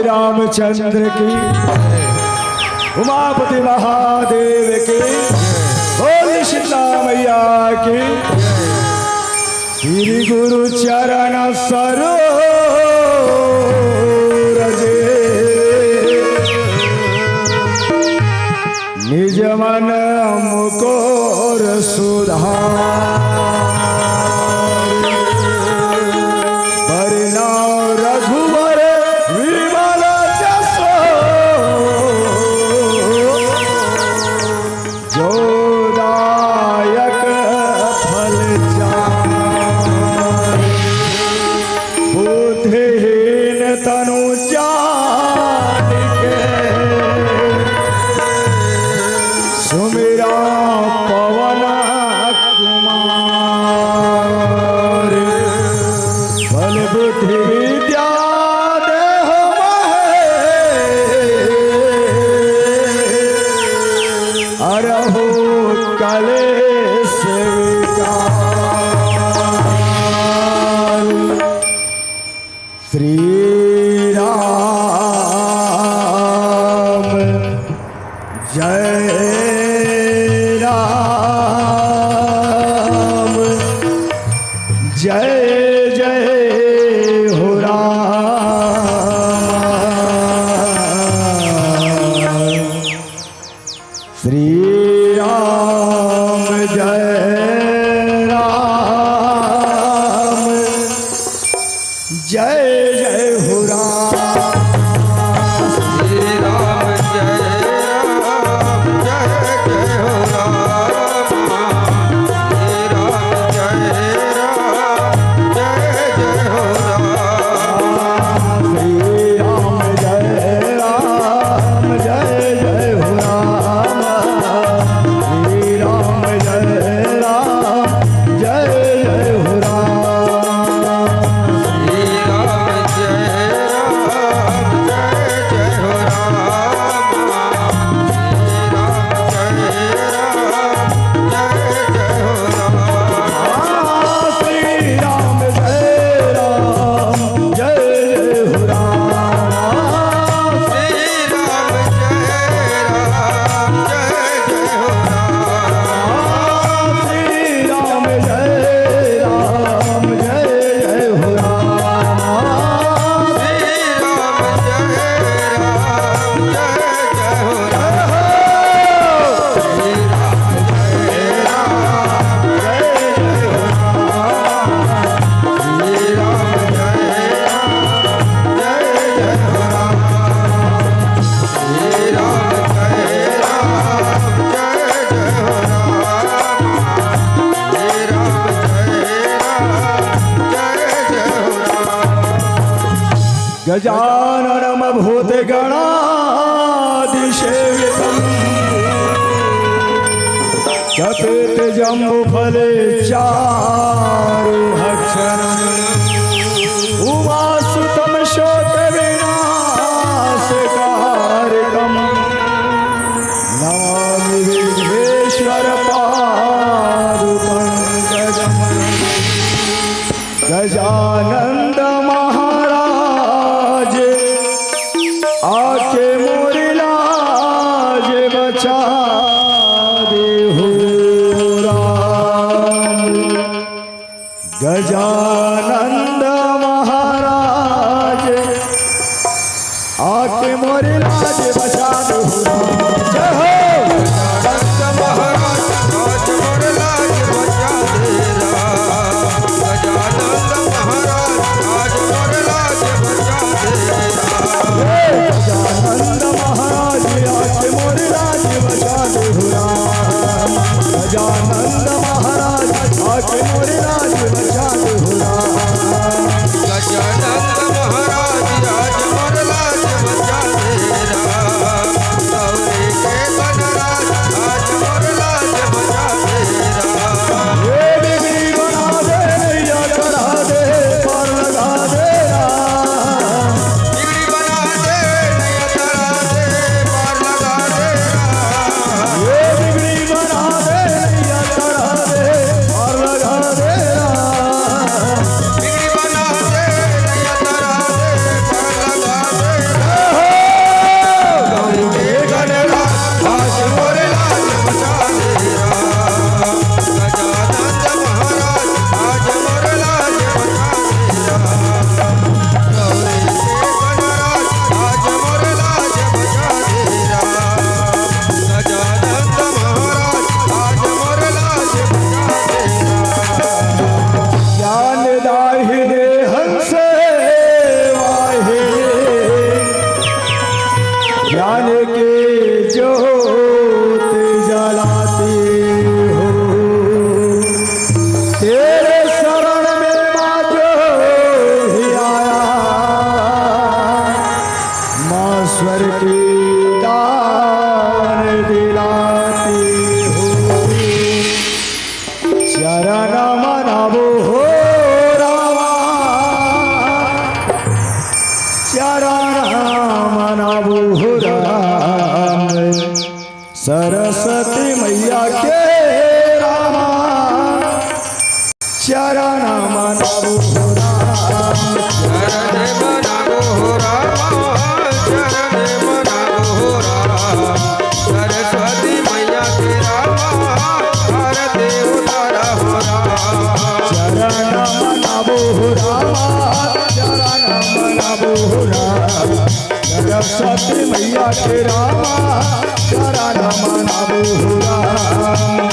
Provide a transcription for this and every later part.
रामचंद्र की, उमापति महादेव की, बोल सीता मैया की। श्री गुरु चरण सरोज निज मन मुकोर सुधार। गजाननम भूतगणाधिसेवितम् चतुर्थ जम्बुफले चारुभक्षणम् उमासुतं शोकविनाशकारकम् नमामि विघ्नेश्वर पादपङ्कजम्। गजानन्द महाराज आके मोरी लाज बचा दे हो राम। गजानंद ज्ञान के ज्योत जलाती हो। तेरे शरण में माँ जो ही आया, माँ स्वर की दान दिलाती हो। चरण मनावो हो रामा, चरण मनावो हो राम। सरस्वती मैया के रामा, चरण मनावो हो राम। चरण मनावो हो रामा, चरण मनावो हो राम। सरस्वती मैया के रामा, आरती उतारा हो राम। चरण मनावो हो रामा, चरण मनावो हो राम। सरस्वती मैया के रामा, चरण मनावो हो राम।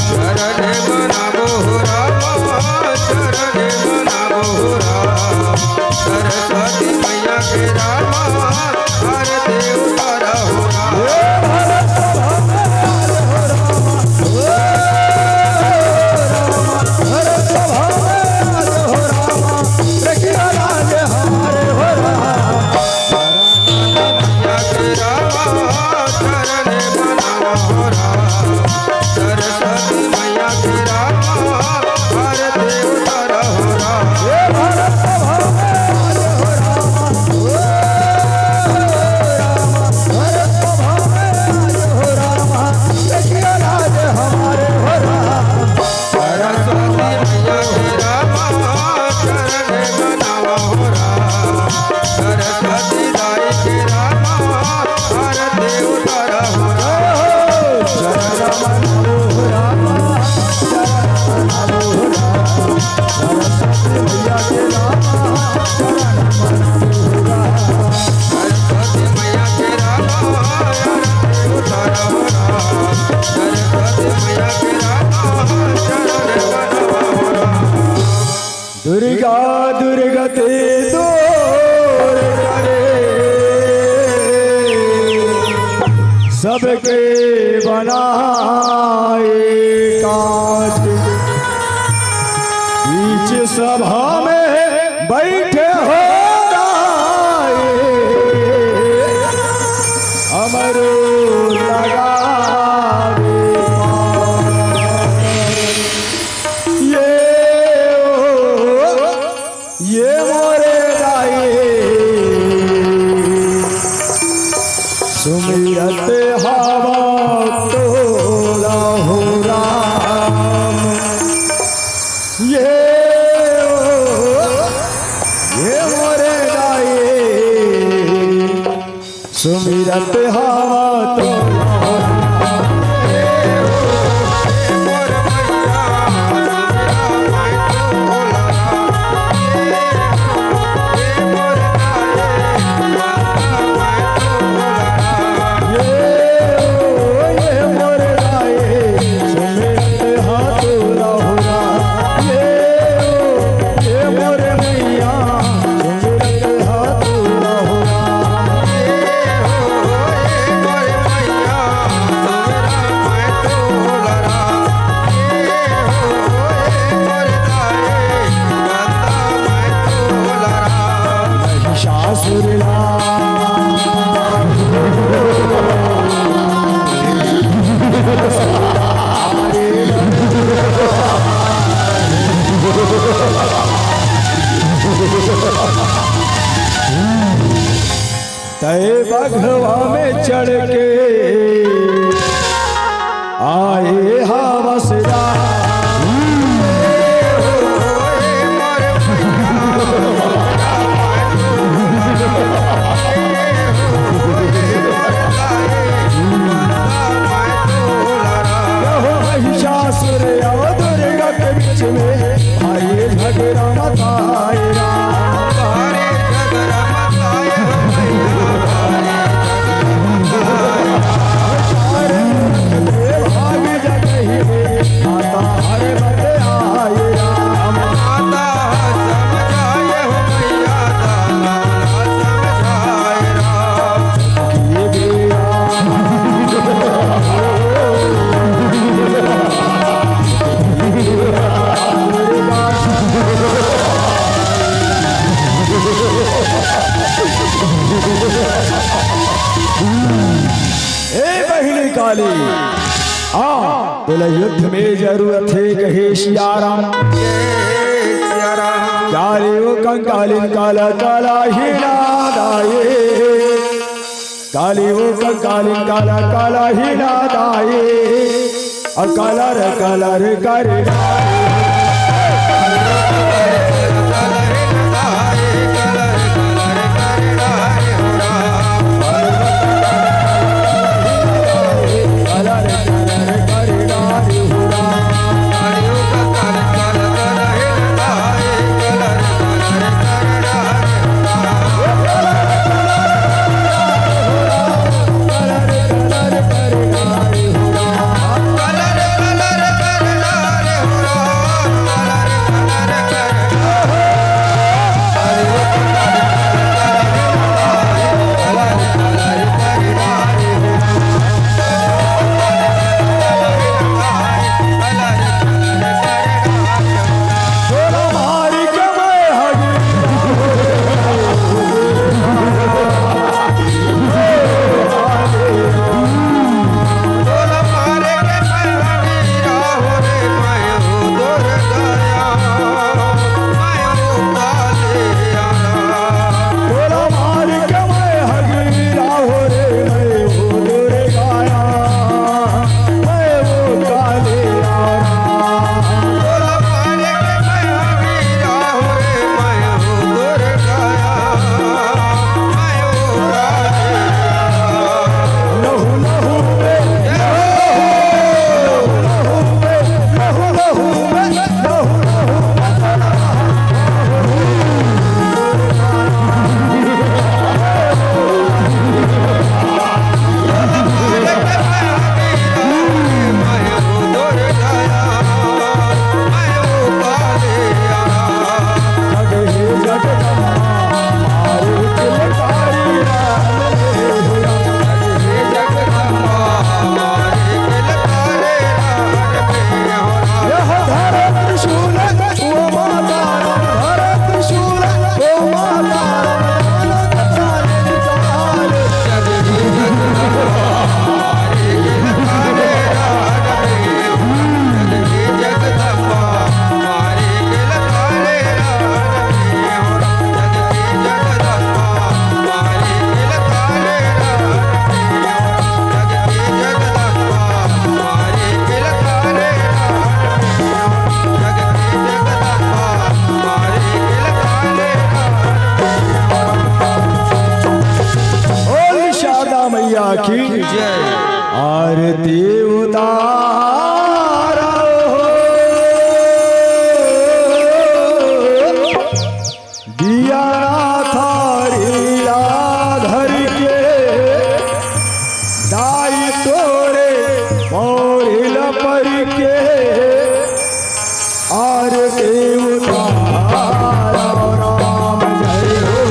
चरण मनावो हो रामा, चरण मनावो हो राम। सरस्वती मैया के रामा, आरती उतारा हो राम। मैया के रामा, चरण मनावो हो राम। सरस्वती मैया के रामा, आरती उतारा हो राम। सरस्वती मैया के रामा, चरण मनावो हो राम। सरस्वती दाई के रामा, आरती उतारा हो राम। सरस्वती मैया के रामा, आरती उतारा हो राम। सरस्वती मैया के रामा, चरण मनावो हो राम। दुर्गा दुर्गति दूर करे, सबके बनाए काज। बीच सभा में बैठे हो राए, अमरो लगावे पार। ये मोरे गाए सुमिरत हवा तोला हो राम। ये मोरे गाए सुमिरत हवा तोला हो राम। तय बघवा में चढ़ के आए हवसदा। महिषासुर और दुर्गा के बीच में भाई झगड़ा मचाए राम। बहिनी काली। हाँ बोले युद्ध में जरूरत है कहे सियाराम। काली वो कंकालिन काला काला ही नादाये, काली वो कंकालिन काला काला ही नादाये, और कलर कलर करे की आरती उतारा दिया थारिया धर के दाई तोरे मोरिल पर के आरती उतारा राम जय हो।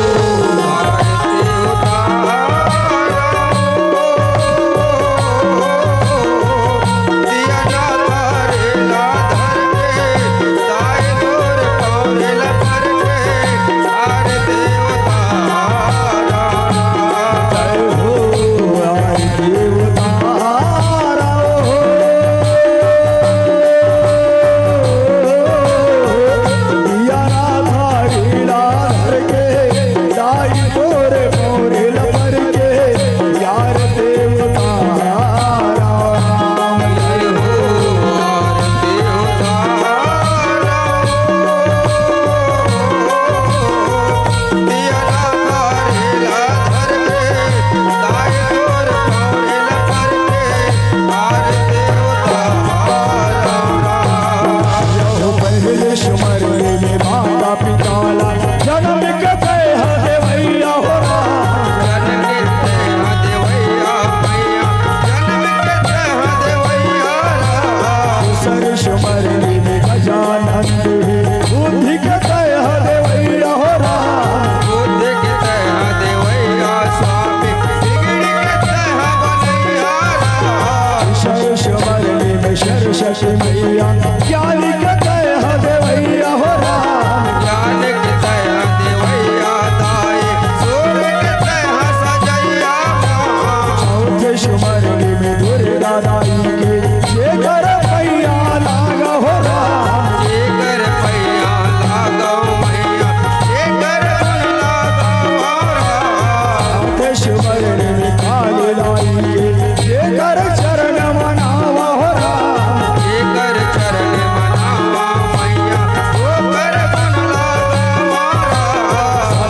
सुमरनी में दुर्गा दाई के ये कर पैया लागा हो राम जेकर पैया लागो मैया जेकर मन लागो राम सुमरनी में काली दाई के ये कर चरण मनावा हो राम जेकर चरण मनावा मैया ओकर मन लागो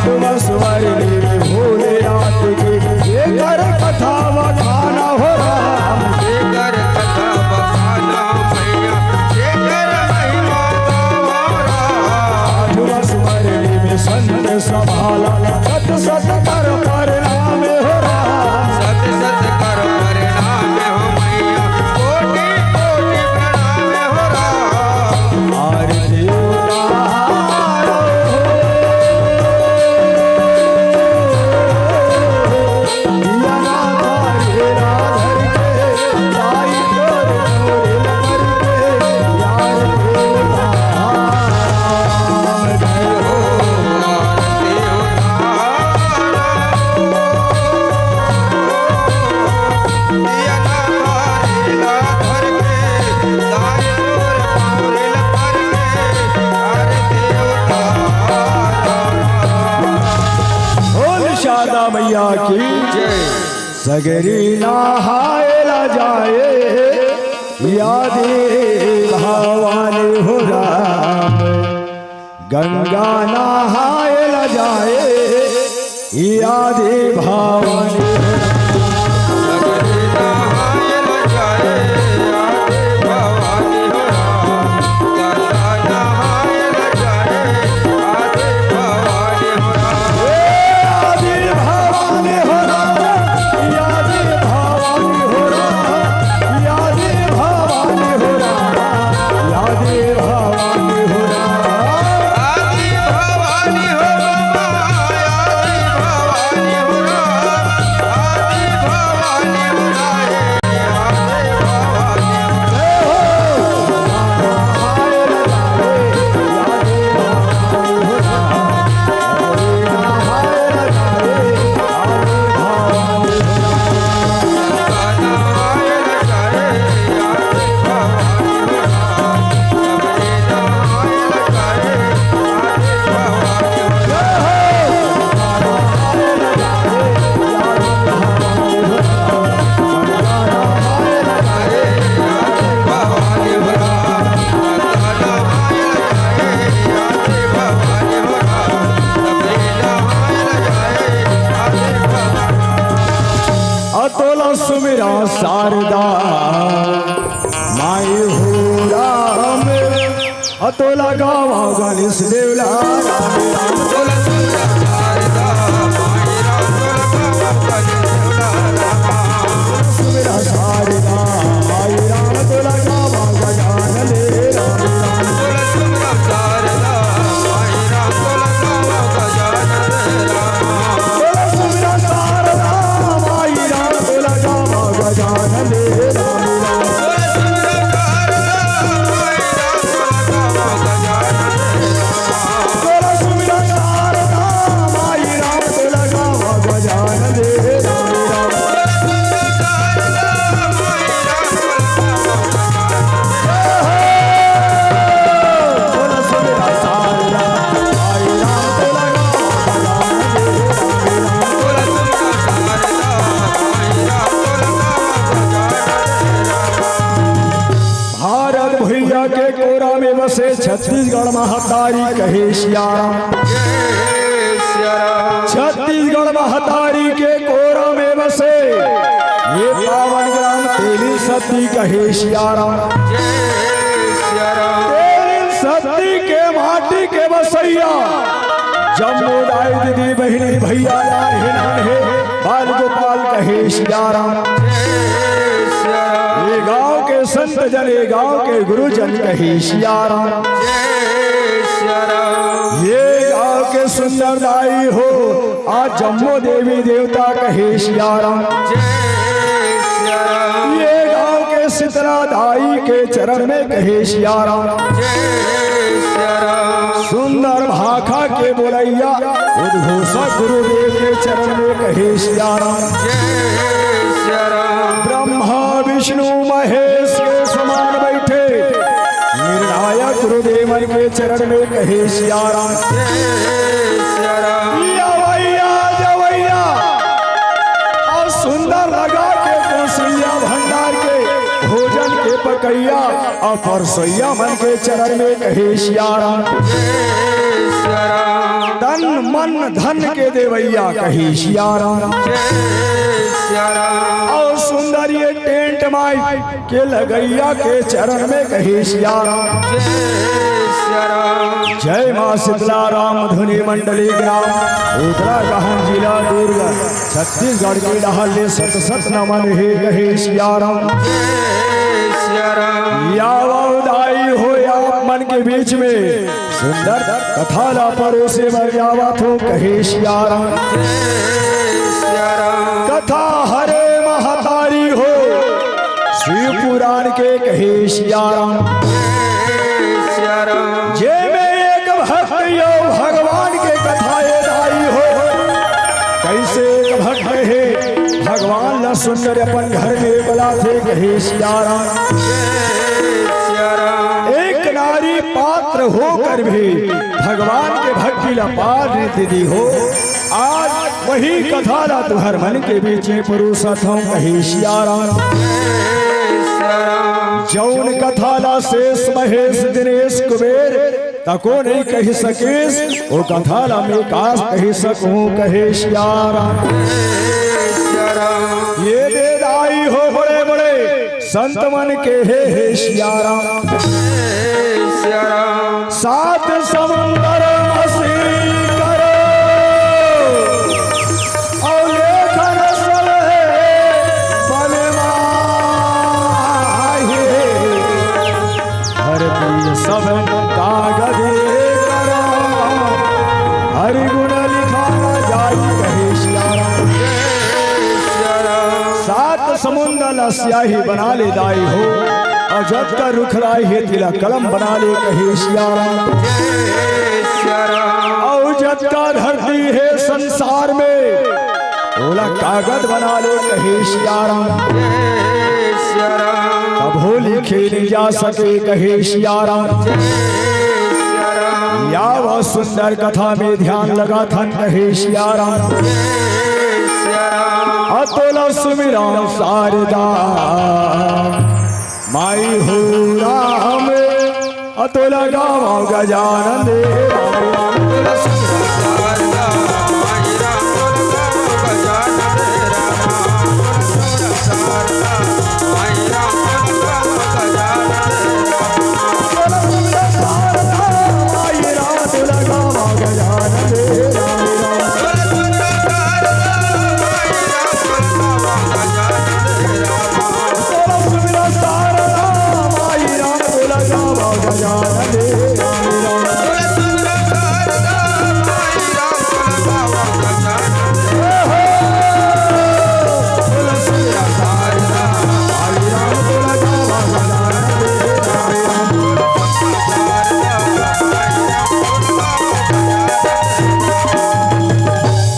राम सुमरनी में भोलेनाथ के ये कर कथा बखाना हो राम जेकर कथा बखाना मैया जेकर महिमा गावा राम सुमरनी में संत संभाला सत सत कर प्रणाम हो राम सत सत कर प्रणाम हो मैया कोटि कोटि प्रणाम हो राम आरती उतारो दिया ना धारे राधर के साई तोर तोरे लवर के यार देवता जय हो आरती उतारो दिया ना धारेला धर के साई तोर तोरे लवर के आरती उतारो बोल शारदा मैया की जय सगरी नहायला जाए यादे भवानी हो राम गंगा नहायला जाए यादे भवानी हो राम। सगरी नहायल जाए आदे भवानी हो राम गंगा नहायल जाए आदे भवानी हो राम यादे भवानी हो राम यादे भवानी हो राम यादे भवानी हो राम यादे भवानी हो राम आदि भवानी हो राम आदि भवानी हो राम आदि भवानी हो राम आदि भवानी नहायल जाए आदि भवानी हो राम सगरी नहायल जाए आदि भवानी हो राम भवानी हो राम गंगा नहायल जाए आदि भवानी हो राम सगरी नहायल जाए आदि भवानी अतोला सुमिरा शारदा माई हो राम अतोला गावा गणेश देवला राम राम तोला सुंदर शारदा माई राम तोला बाबा देवला राम सुमिरा शारदा माई राम तोला गावा गजानन राम राम तोला सुंदर शारदा माई राम तोला बाबा गजानन राम तोला सुमिरा शारदा माई राम तोला गावा गजानन राम राम तोला सुंदर शारदा माई राम तोला बाबा गजानन राम तोला सुमिरा शारदा माई राम तोला गावा गजानन राम राम तोला सुंदर शारदा माई राम तोला तोला सुमिरा शारदा माई राम तोला गावा गजानन राम राम तोला सुंदर शारदा माई राम तोला बाबा गजानन राम भारत भैया के कोरा में बसे छत्तीसगढ़ महतारी कहे श्याम जय श्री राम छत्तीसगढ़ महतारी के कोरा में बसे ये पावन ग्राम तेली सती कहे श्याम जय श्री राम तेली सती के माटी के बसैया जम्मू दाई दीदी बहनी भैया नाहे बाल गोपाल कहे श्याम जय श्री राम ये गांव के संत जन ये गांव के गुरुजन कहे श्याम जय श्री राम ये गांव के सुंदर दाई हो आज जम्मू देवी देवता कहे श्याम जय श्री राम ये गांव के शीतला दाई के चरण में कहे श्याम जय श्री राम सुंदर भाखा के बोलैया उद्घोषक गुरुदेव के चरण में कहे श्याम जय श्री राम विष्णु महेश के समान बैठे निर्णायक गुरुदेवन के चरण में कहे सिया राम। सिया राम जवैया जवैया और सुंदर लगा के कौशल्या भंडार के भोजन के पकैया और परसैया मन के चरण में कहे सिया राम। सिया राम तन मन धन के देवैया कहे सिया राम। सिया राम और सुंदर ये टेंट माई के लगैया के चरण में कहे सिया राम। सिया राम जय माँ शीतला राम धुनी मंडली ग्राम उत्तराखंड जिला दुर्ग छत्तीसगढ़ के डहले सत सत नमन हे कहे सिया राम। सिया राम यावदाई हो आप मन के बीच में सुंदर कथा ला परोसे मर जावत हो कहे सिया राम। सिया राम कथा हरे महतारी हो शिव पुराण के कहे सिया राम। सिया राम जे में एक भक्त यो भगवान के कथाए दाई हो कैसे एक भक्त है भगवान ला सुंदर अपन घर में बुला थे कहे सिया राम। सिया राम एक नारी पात्र होकर भी भगवान के भक्ति ला पार रीति दी हो आज वही कथा ला तुम्हार मन के बीच में परोसत हूँ कहे सिया राम। सिया राम जौन कथा ला शेष महेश दिनेश कुबेर तको नहीं कह सकेस ओ कथा ला में काश कह सकूं कहे सिया राम। सिया राम ये दे दाई हो बड़े बड़े संत मन के हे सिया राम। सिया राम सात समुंदर मसी करो और लेखन सले बलवाहे धरती सब कागज करो हरि गुण लिखा जाई कहे सिया राम। सिया राम सात समुंदर स्याही बना ले दाई हो और जब तक रुखराई है तिला कलम बना ले कहे सिया राम। सिया राम और जब तक धरती है संसार में ओला कागज बना ले कहे सिया राम। सिया राम अब हो लिखे नहीं जा सके कहे सिया राम। सिया राम या वह सुंदर कथा में ध्यान लगा था कहे सिया राम। सिया राम अतुल सुमिरा शारदा माई हो राम अतुल गाँव गजानन शारदा माई राम गजानन राम शारदा माई राम गजानन माई राम अतुल गाँव गजानन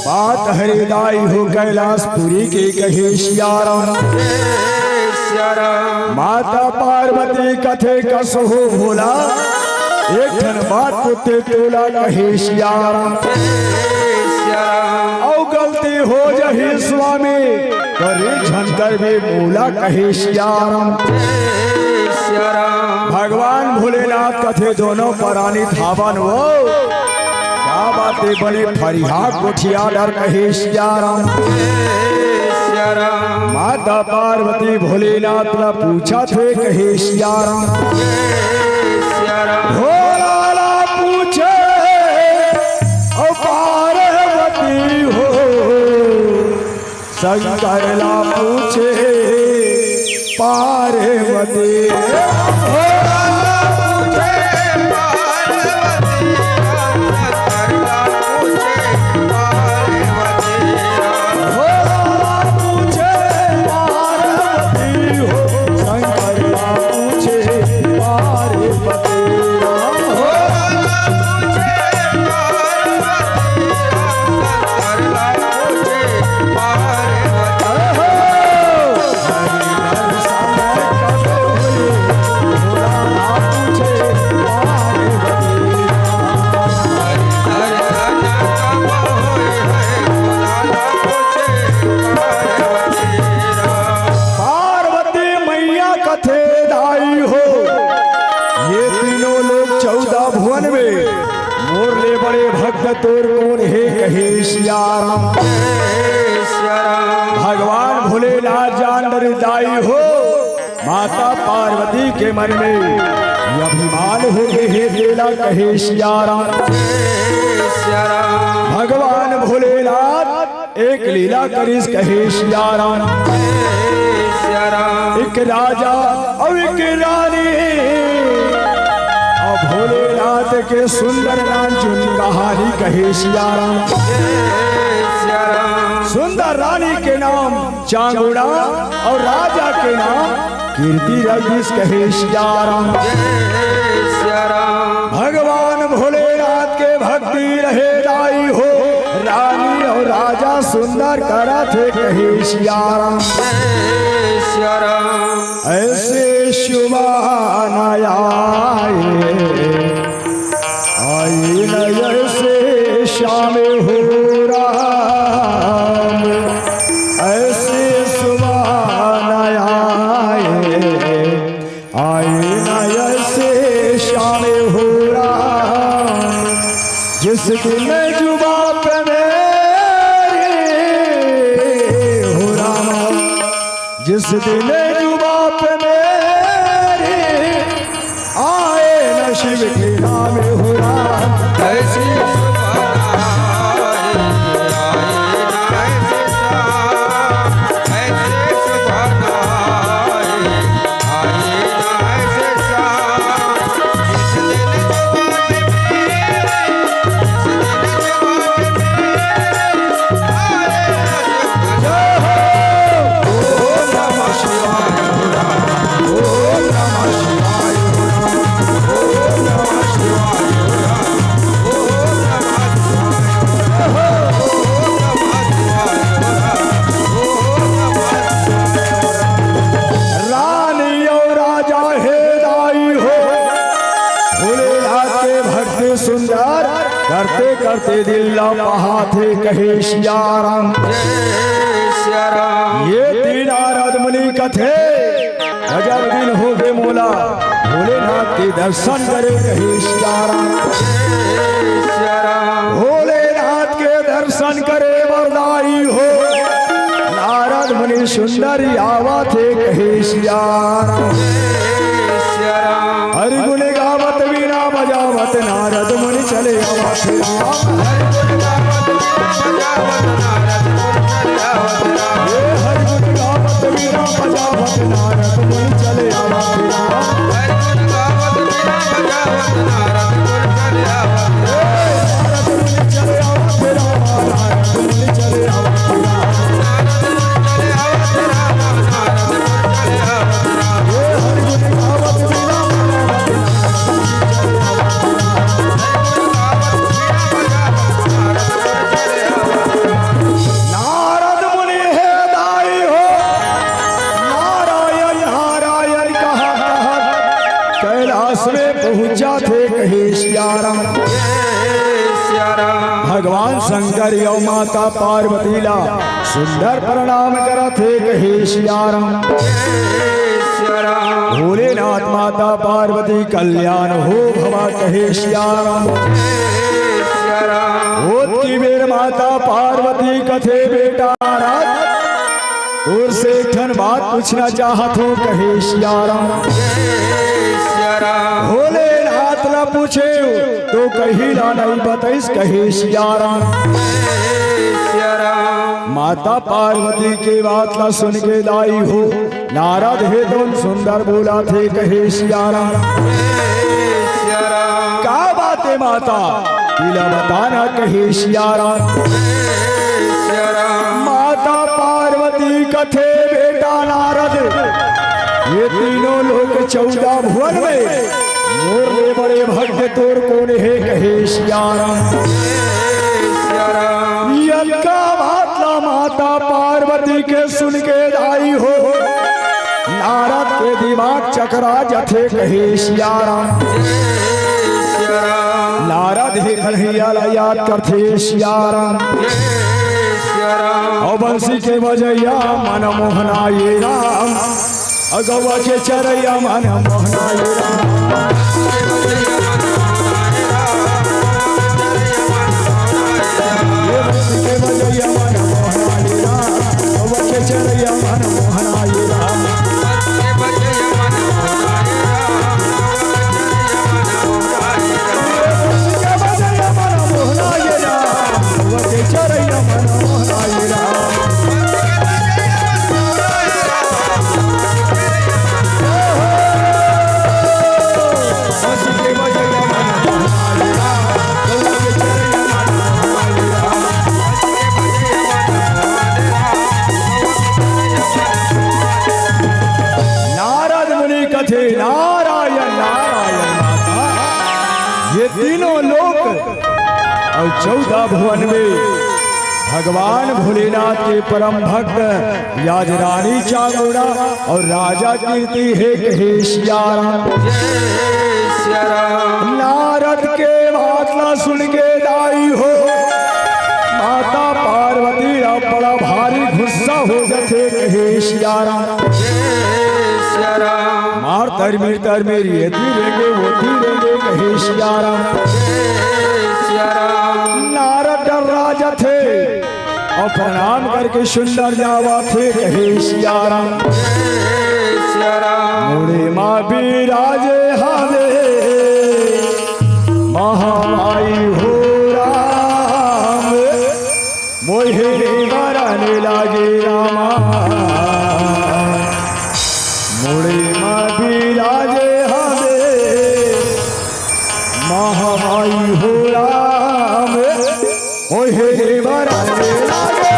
बात हरिदाई हो कैलाशपुरी के कहे सिया राम। सिया राम माता पार्वती कथे कस हो भोला एक ठन बात पुते तोला कहे सिया राम। सिया राम औ गलती हो जही स्वामी करे झंकर भी मूला कहे सिया राम। सिया राम भगवान भोलेनाथ कथे दोनों परानी थावन वो क्या बातें बने फरिया कोठिया डर कहे सिया राम। सिया राम माता पार्वती भोलेनाथ ने पूछा थे कहे सिया राम। सिया राम भोला ला पूछे ओ पार्वती हो शंकर ला पूछे पार्वती भोला ला पूछे भोला ला पूछे पार्वती हो शंकर ला पूछे पार्वती भक्त तोर कौन है कहे सिया राम। भगवान भोलेनाथ जान हृदय हो माता पार्वती के मन में ये अभिमान हो हे लीला कहे सिया राम। भगवान भोलेनाथ एक लीला करिस कहे सिया राम। एक राजा और एक रानी और भोलेनाथ के सुंदर नाचुन कहानी कहे सिया राम। सुंदर रानी के नाम चांगुड़ा और राजा के नाम कीर्ति रगिस कहे सिया राम। भगवान भोलेनाथ के भक्ति रहे दाई हो रानी और राजा सुंदर करा थे कहे सिया राम। ऐसे शुभान आई न ऐसे शाम हो राम। ऐसे शुभान आई न ऐसे शाम हो राम। जिस दिन जुबा पे हो राम। जिस दिन जुबा पे मेरे आए न शिव के नाम हो राम। ऐसी सुंदर करते करते दिल पहा थे कहे सिया राम। ये तीन नारद मुनि कथे गजब दिन हो गए मोला भोलेनाथ के दर्शन करे कहे सिया राम। भोलेनाथ के दर्शन करे वरदाई हो नारद मुनि सुंदर आवा थे कहे सिया राम। हरि गुण गावत वीणा बजावत नारद मुनि चले आवत राम। हरि गुण गावत वीणा बजावत नारद मुनि चले आवत राम। नारद मुनि चले आवत राम। नारद मुनि चले आवत पहुंचा थे कहे सिया राम। भगवान शंकर और माता पार्वती ला सुंदर प्रणाम करा थे कहे सिया राम। भोलेनाथ माता पार्वती कल्याण हो भवा कहे सिया राम। होत की बेर माता पार्वती कथे बेटा रात और से ठन बात पूछना चाहत हो कहे सिया राम। भोलेनाथ न पूछे तो कही ला नहीं बताइस कहे सिया राम। माता पार्वती के बात ला सुन के लाई हो नारद हे तुम सुंदर बोला थे कहे सिया राम। क्या बात है माता किला बताना कहे सिया राम। माता पार्वती कथे बेटा नारद ये तीनों लोग 14 भुवन में मोर बड़े भक्त तोर कौन है कहे सिया राम। यक्का भातला माता पार्वती के सुन के दाई हो नारद के दिमाग चकरा जथे कहे सिया राम। नारद ही कन्हैया याद करते सिया राम। और बंसी के बजैया मन मोहना ये राम। अगवा के चरैया मन मोहना ये राम। कथे नारायण नारायण माता। ये तीनों लोक और 14 भुवन में भगवान भोलेनाथ के परम भक्त याज रानी चामुंडा और राजा कीर्ति है कहे सिया राम। नारद के बातला सुन के दाई हो माता पार्वती बड़ा भारी गुस्सा हो जाते कहे सिया राम। मार तरमीर ये तीरेंगे वो तीरेंगे कहे सिया राम। नारद डर राजा थे और प्रणाम करके सुंदर जावा थे कहे सिया राम। मुड़े माँ बिराजे हावे महामाई हो राम। मोहे मरने लागे रामा। मुड़े माँ बिराजे हावे महामाई हो राम। मोहे मरने लागे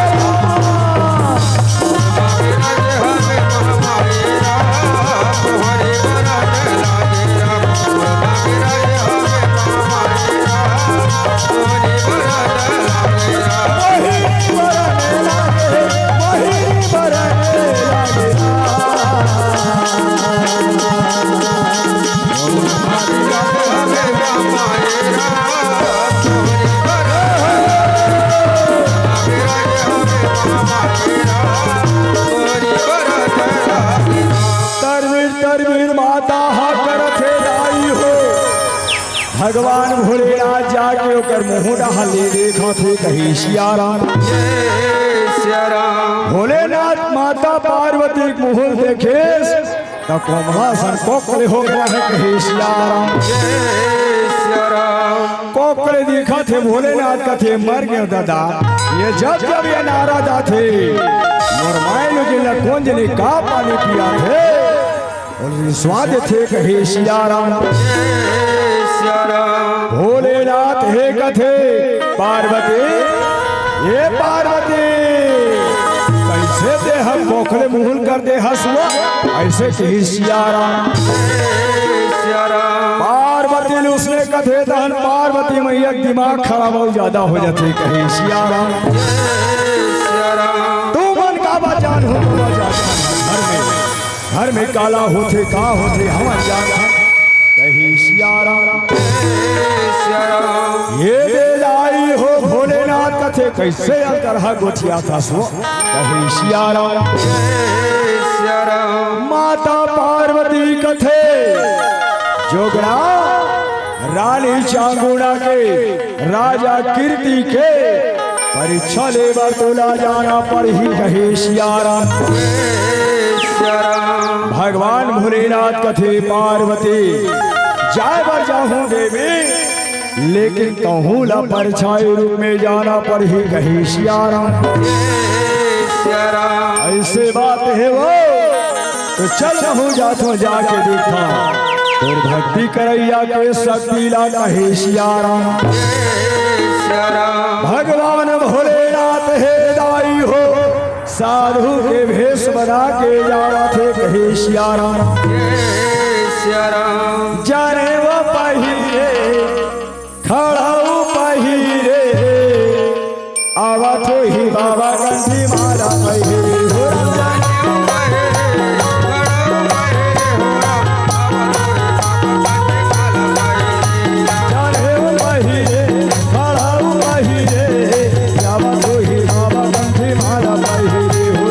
तरवीर माता हाकर थे दाई हो। भगवान भोलेनाथ जाके ओकर मुँह डाले देखा थे कही सिया राम। भोलेनाथ माता पार्वती के मुँह देखे तो कुम्हासन कोकले हो गया है कही सिया राम। कोकले दिखा थे भोलेनाथ का थे मर गए दादा। ये जब ये नाराज थे मोरमाइल के लखोंज ने का पानी पिया थे और स्वाद थे कहे सिया राम। भोलेनाथ हे कथे पार्वती ये पार्वती कैसे दे हम कोखले मुहल कर दे हंसुआ ऐसे कही सिया राम। पार्वती ने उसने कथे दहन पार्वती मैया दिमाग खराब हो ज्यादा हो जाते कहे सिया राम। तू मन का बचान हो घर में काला होते का होते हम जान कही सिया राम। ये दे लाई हो भोलेनाथ कथे कैसे तरह गोठिया था सो कही सिया राम। माता पार्वती कथे जोगड़ा रानी चामुंडा के राजा कीर्ति के परीक्षा लेवा तोला जाना पर ही कहे सिया राम। भगवान भोलेनाथ कथे पार्वती जाए बर जाहूं देवी लेकिन कहूँ ला परछाई रूप में जाना पर ही कही सिया राम। ऐसे बात है वो तो चल हूँ जातो जाके देखा और भक्ति करैया के शक्ति ला कहे सिया राम। भगवान भोलेनाथ हे दाई हो साधु के भेष बना के जावा थे कहे सिया राम। जाने वो पहिरे खड़ाऊ पहिरे आवा तो ही बाबा गंजी मारा पहिरे हो जाने वो पहिरे खड़ाऊ पहिरे आवा तो ही बाबा गंजी मारा पहिरे हो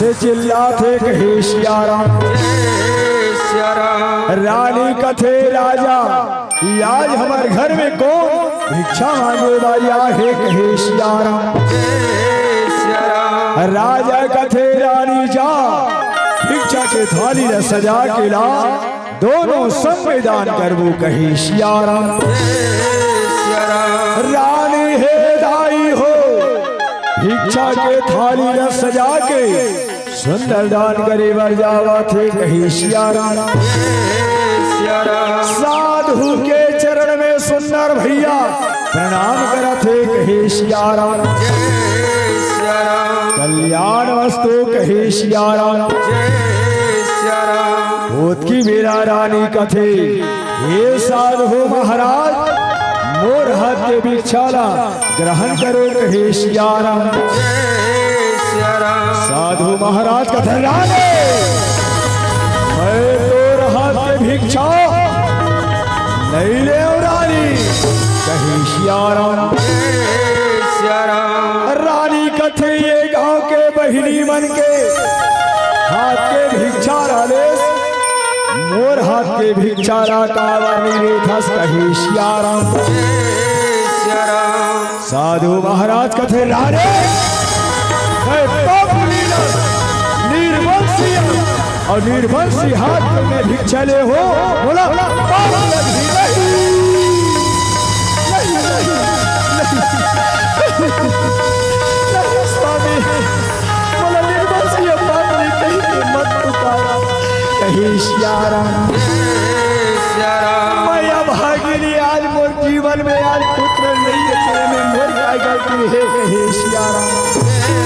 से चिल्लाते कहे सिया राम। जय सिया राम। रानी कथे राजा आज हमारे घर में कौन भिक्षा मांगे वाला है कहे सिया राम। जय सिया राम। राजा कथे रानी जा भिक्षा के थाली न सजा के ला, दोनों संविधान करबो कहे सिया राम। जय सिया राम। रानी है दाई हो भिक्षा के थाली न सजा के, सुंदर दान करे वर जावा थे कहे सिया राम। सिया राम। साधु के चरण में सुंदर भैया प्रणाम करते कहे सिया राम। जय सिया राम। कल्याण वस्तु कहे सिया राम। जय सिया राम। भूत की मेरा रानी कथे ये साधु महाराज मोर हाथ के भिक्षाला ग्रहण करो कहे सिया राम। जय सिया राम। साधु महाराज कथे रानी मैं तोर हाथ के भिक्षा नहीं ले रानी कहे सिया राम। जय सिया राम। रानी कथे ये गांव के बहिनी मन के हाथ के भिक्षा डाले, मोर हाथ के भिक्षा कावानी रे धस कहे सिया राम। जय सिया राम। साधु महाराज कथे रानी मैं पाप लीलस निर्वंशी और निर्वंशी हाथ में भिक्षा ले हो बोला पाप लगी नहीं। स्वामी बोला निर्वंशी पाप नहीं कहीं मत पुकारा कहे सिया राम। जय सिया राम। मैं अभागिनी आज मोर जीवन में आज पुत्र नहीं है तेरे में मोर क्या गलती है कहे सिया राम। जय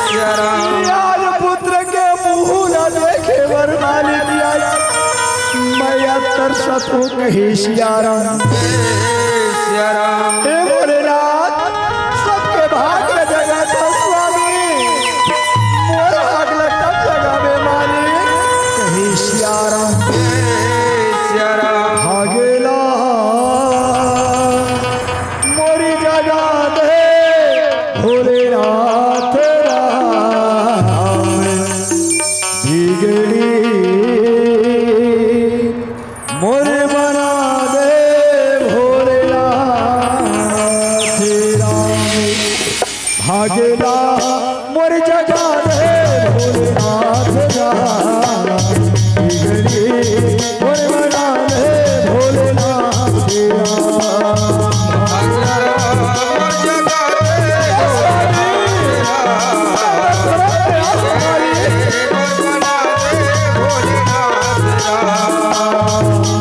सिया राम। आज पुत्र के मुंह न देखे वर मालिक आज मैं तरसत हूँ कहे सिया राम। जय सिया राम। हे भोलेनाथ सबके भाग में जगह था स्वामी, मोर भाग लगता जगह में मालिक कहे सिया राम। जय सिया राम। भागेला मोरी जगह दे भोलेनाथ राम। बिगड़ी मोरे बना दे भोलेनाथ राम। भागेला मोरी जगह दे भोलेनाथ राम। बिगड़ी मोरे बना दे भोलेनाथ राम।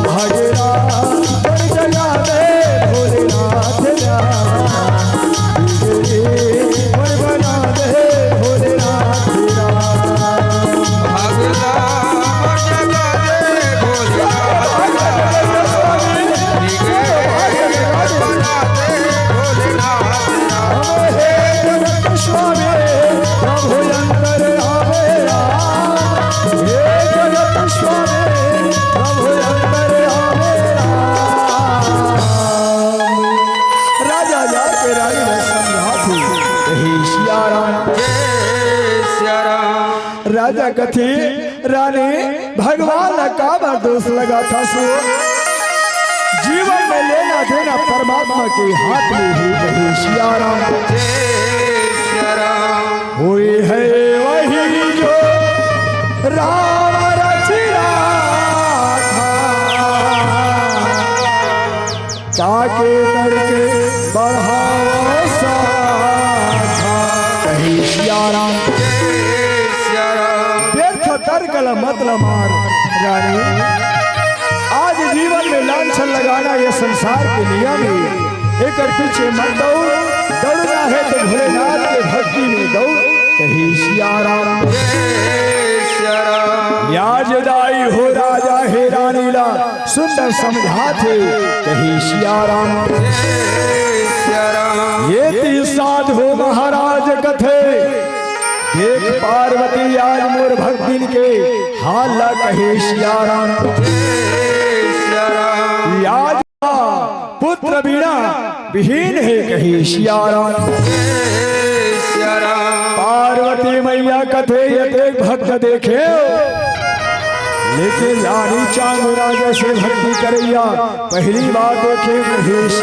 भागेला मोरी जगह दे भोलेनाथ राम। बिगड़ी मोरे बना दे भोलेनाथ राम। हे जगत स्वामी प्रभु अंतर आवे राम। हे जगत स्वामी प्रभु अंतर आवे राम। राजा जाके रानी ने समझाती कहे सिया राम। जय सिया राम। राजा कथी रानी भगवान का बार दोष लगा था सो जीवन में लेना देना परमात्मा के हाथ में ही कहे सिया राम। जय सिया राम। हुई है वही जो राम रचिया ताके करके बढ़ावा साधा कहे सिया राम। जय सिया राम। व्यर्थ तर्कल मतलब मार रानी आज जीवन में लांछन लगाना यह संसार के नियम है। एक पीछे मत दौड़ना है तो भोलेनाथ के भक्ति में दौड़ कहे सिया राम। जय सिया राम। याजदाई हो राजा हे रानीला सुंदर समझाते कहे सिया राम। जय सिया राम। ये ती साधु महाराज कथे देख पार्वती आज मोर भक्तिन के हाल कहे सिया राम। जय सिया राम। याद पुत्र बिना विहीन है कहे सिया राम। जय सिया राम। पार्वती मैया मैया कथे यते भक्त देखे, लेकिन रानी चांदना जैसे भक्ति करैया पहली बार देखे महेश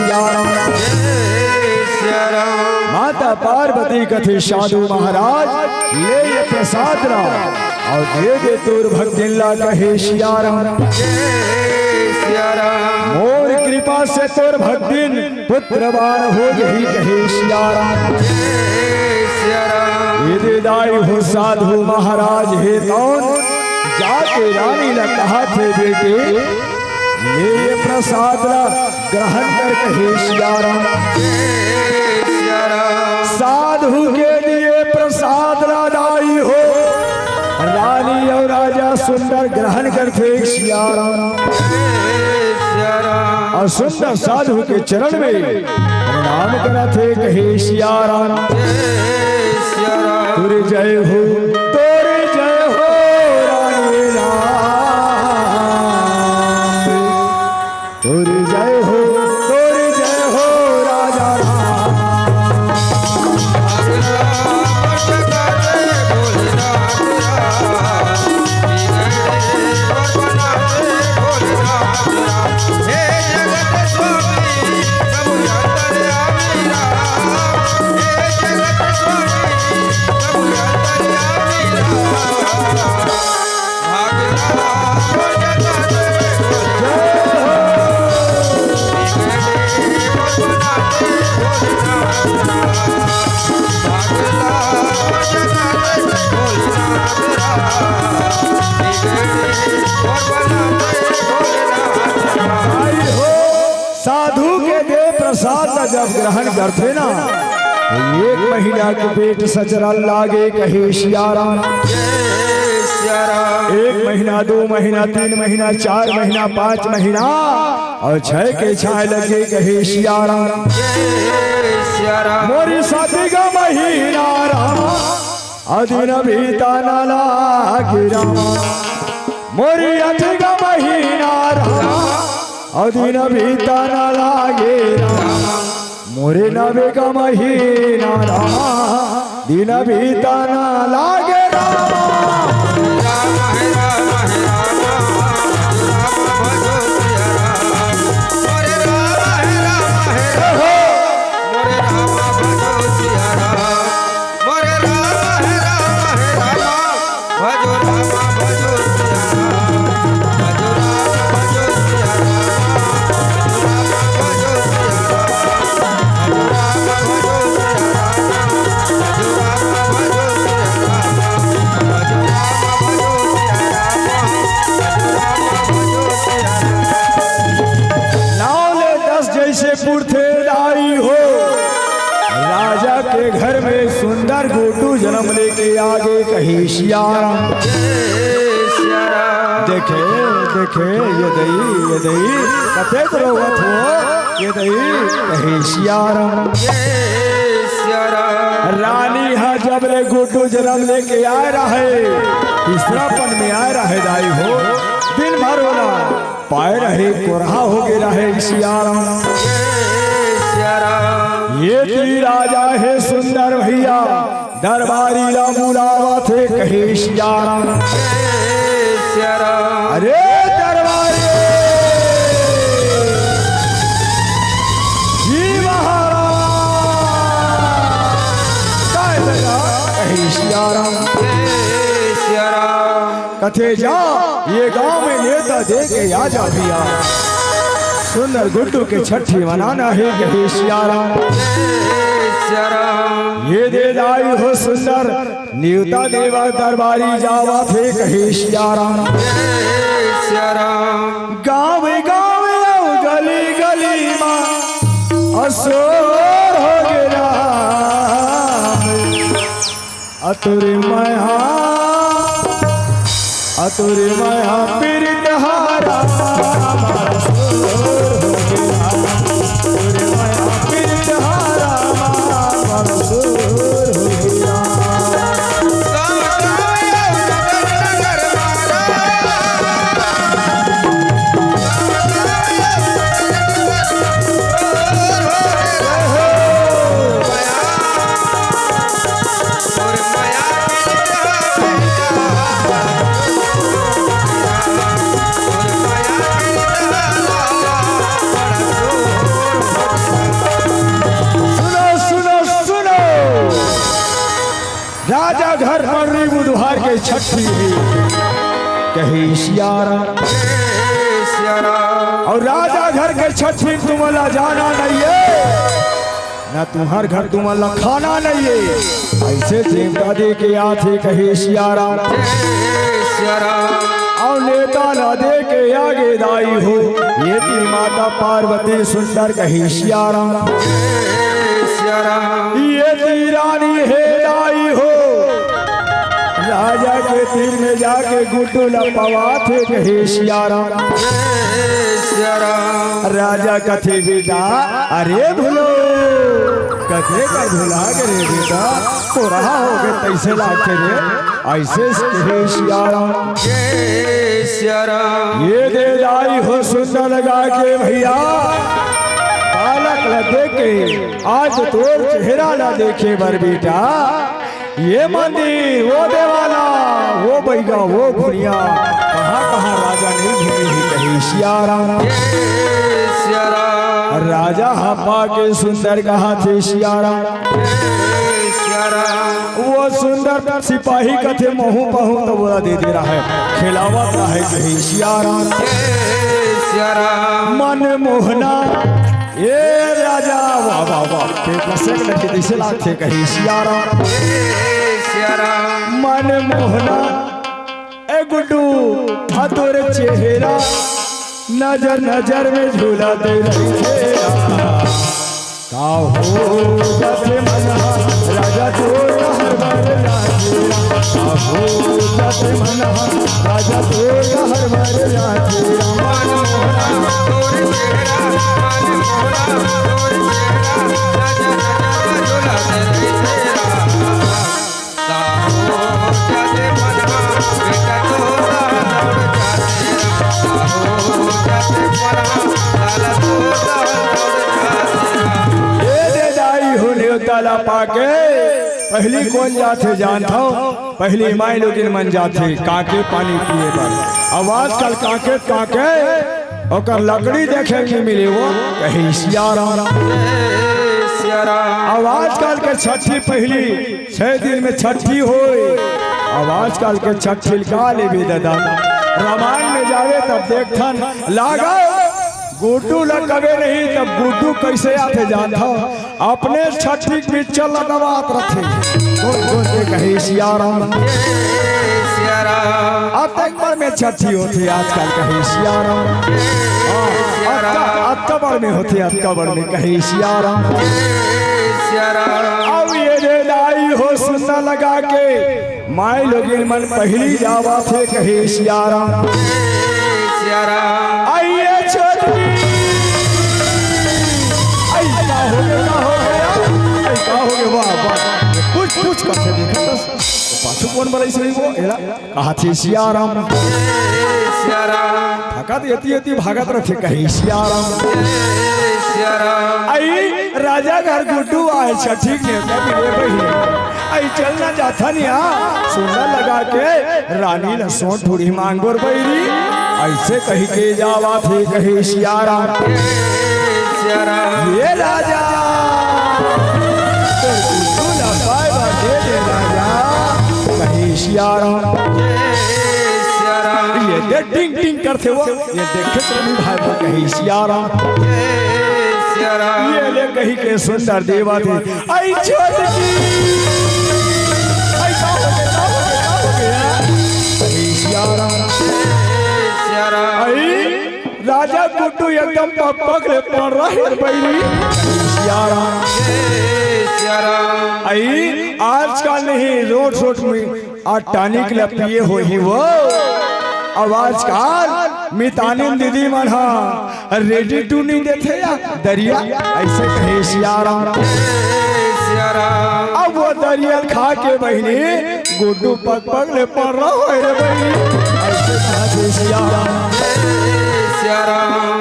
माता पार्वती कथे साधु महाराज ले ये प्रसाद रा और दे दे तोर भक्तिन ला कहे सियाराम। मोर कृपा से तोर भक्तिन पुत्रवान हो गई कहे सियाराम। ये दे दाई हो साधु महाराज हे कौन जाके रानी ने कहा थे बेटे ये प्रसाद ला ग्रहण कर कहे सियाराम। साधु के लिए प्रसाद लादाई हो रानी और राजा सुंदर ग्रहण करते सियाराम। और सुंदर साधु के चरण में प्रणाम करते कहे सियाराम। तुर जय हो तोरे जय हो रानी राम, तुर जय हो तोरे जय हो राजा राम। साधु के दे प्रसाद का जब ग्रहण करते ना तो एक महीना के पेट सचरल लागे कहे सियाराम। एक महीना 2 महीना 3 महीना 4 महीना 5 महीना और 6 के छाए लगे कहे सियाराम। मोरी शादी का महीना रामा अधीन बीता न लागे रामा। मोरी अति का महीना रामा अधीन बीता न लागे रामा। मोरे नबे का महीना रामा दिन बीता न लागे रामा। राजा के घर में सुंदर गोटू जन्म लेके आगे कही सियाराम। देखे देखे ये दई कते रोवत हो ये दई कही सियाराम। रानी हा जब रे गोटू जन्म लेके आ रहे तीसरापन में आ रहे दाई हो दिन भर होला पाए रहे कोरहा हो गए रहे सियाराम। ये ती राजा है सुंदर भैया दरबारी ला बुलावा थे कहे सियाराम। अरे दरबारी जी महाराज कहे सियाराम। कथे जा ये गांव में नेता दे के आ जा भैया सुंदर गुड्डू के छठी मनाना है कहे सियाराम। ये दे दाई हो सुंदर न्यूता देवा दरबारी जावा थे कहे सियाराम। गाँव गाँव गली गली माँ असोर हो गया अतुरी माया पीरित हारा छठी है कहे सियारा। और राजा घर के छठी तुम्हारा जाना नहीं है ना, तुम्हार घर तुम्हारा खाना नहीं है, ऐसे चिंता दे के आते कहे सियारा। और नेता ला दे के आगे दाई हो, ये ती माता पार्वती सुंदर कहे सियारा। ये ती रानी है दाई हो, राजा के तीर में जाके गुड्डू लपवा थे कहे सियारा। राजा कथे बेटा अरे भूलो कथे का भुला के रे बेटा तो रहा हो गए तैसे लाके रे ऐसे कहे सियारा। ये दे दाई हो सुंदर लगा के भैया पालक ला देखे आज तोर चेहरा ला देखे बर बेटा। ये मंदिर वो देवाला वो बैगा वो भुनिया कहाँ कहाँ राजा नहीं घूमे ही कहे सियारा। राजा हपा के सुंदर कहा थे सियारा। वो सुंदर सिपाही का थे महू पहू तो बोला दे दे रहा है खिलावा रहा है कहे सियारा। मन मोहना ये राजा वाह वाह वाह लगे जैसे लाते कहे सियारा। मन मोहना ए गुड्डू अतुर चेहरा नजर नजर में झूला दे रही का हो जैसे मना राजा तो हर बार राजेरा। का हो जैसे मना राजा तो हर बार राजेरा। मन मोहना तोर चेहरा मन मोहना तोर चेहरा नजर नजर में झूला दे रही का हो जैसे मना बेटा तो दौड़ ताला पाके पहली कौन जाते जानता हूँ पहली माई लोग मन जाते काके पानी पिए पर आवाज कल काके काके और लकड़ी देखे नहीं मिले वो कहीं सियारा। आवाज काल के छठी पहली 6 दिन में छठी हो आवाज काल के छठी का ले भी दादा रामायण में जावे तब देखथन लागा गुड्डू लगवे नहीं तब गुड्डू कैसे आते जानता अपने छठी बीच लगवात रखे कहे सियारा। अब तक में छठी होती आजकल कहे सियारा। अक्टूबर में होती अक्टूबर में कहे सियारा। अब ये रेलाई हो सुनना लगा के माई लोग मन पहली जावा थे कहे सियारा। आइए छठी कुछ करते देखा पाछू कौन बड़ाई सही वो एला कहा थे सियाराम। थकत यति भागत रखे कहीं सियाराम। आई राजा घर गुड्डू आए छठी ने आई चलना जाता नहीं सुनना लगा के रानी न सो थोड़ी मांगोर बैरी ऐसे कही के जावा थे कहे सियारा। ये राजा ये दे टिंग टिंग करते वो ये देखे चली भाई पर कहीं सियारा। ये ले कहीं के सुंदर देवा थे आई छोटी ऐसा हो गया कहीं सियारा। आई राजा गुड्डू एकदम पकड़े पड़ रहा है बैरी सियारा। आई आजकल नहीं रोड रोड में टानिक पिए हो ही वो आवाज काल मितानी दीदी मन रेडी टू नहीं देते या दरिया ऐसे कहे सियारा। अब वो दरिया खा के बहनी गुड्डू पकड़े पड़ रहा है बहनी ऐसे कहे सियारा।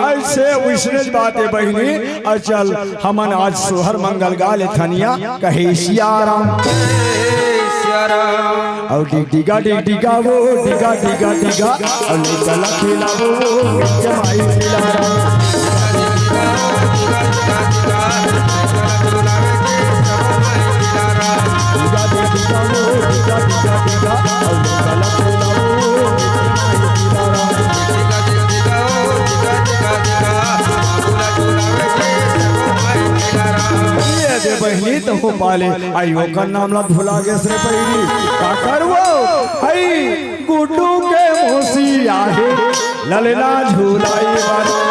ऐसे विशेष बात है बहनी अचल हमन आज सोहर मंगल गाले थनिया कहे सियारा। और डिगा डिगा वो डिगा डिगा डिगा और गला खेला वो जमाई खिला। डिगा डिगा वो डिगा डिगा डिगा और गला बहनी तो हो पाले आइयो का नाम ला भुला के सरे पहिली का करवो हई गुड्डू के मोसी आहे ललना झूलाई वाला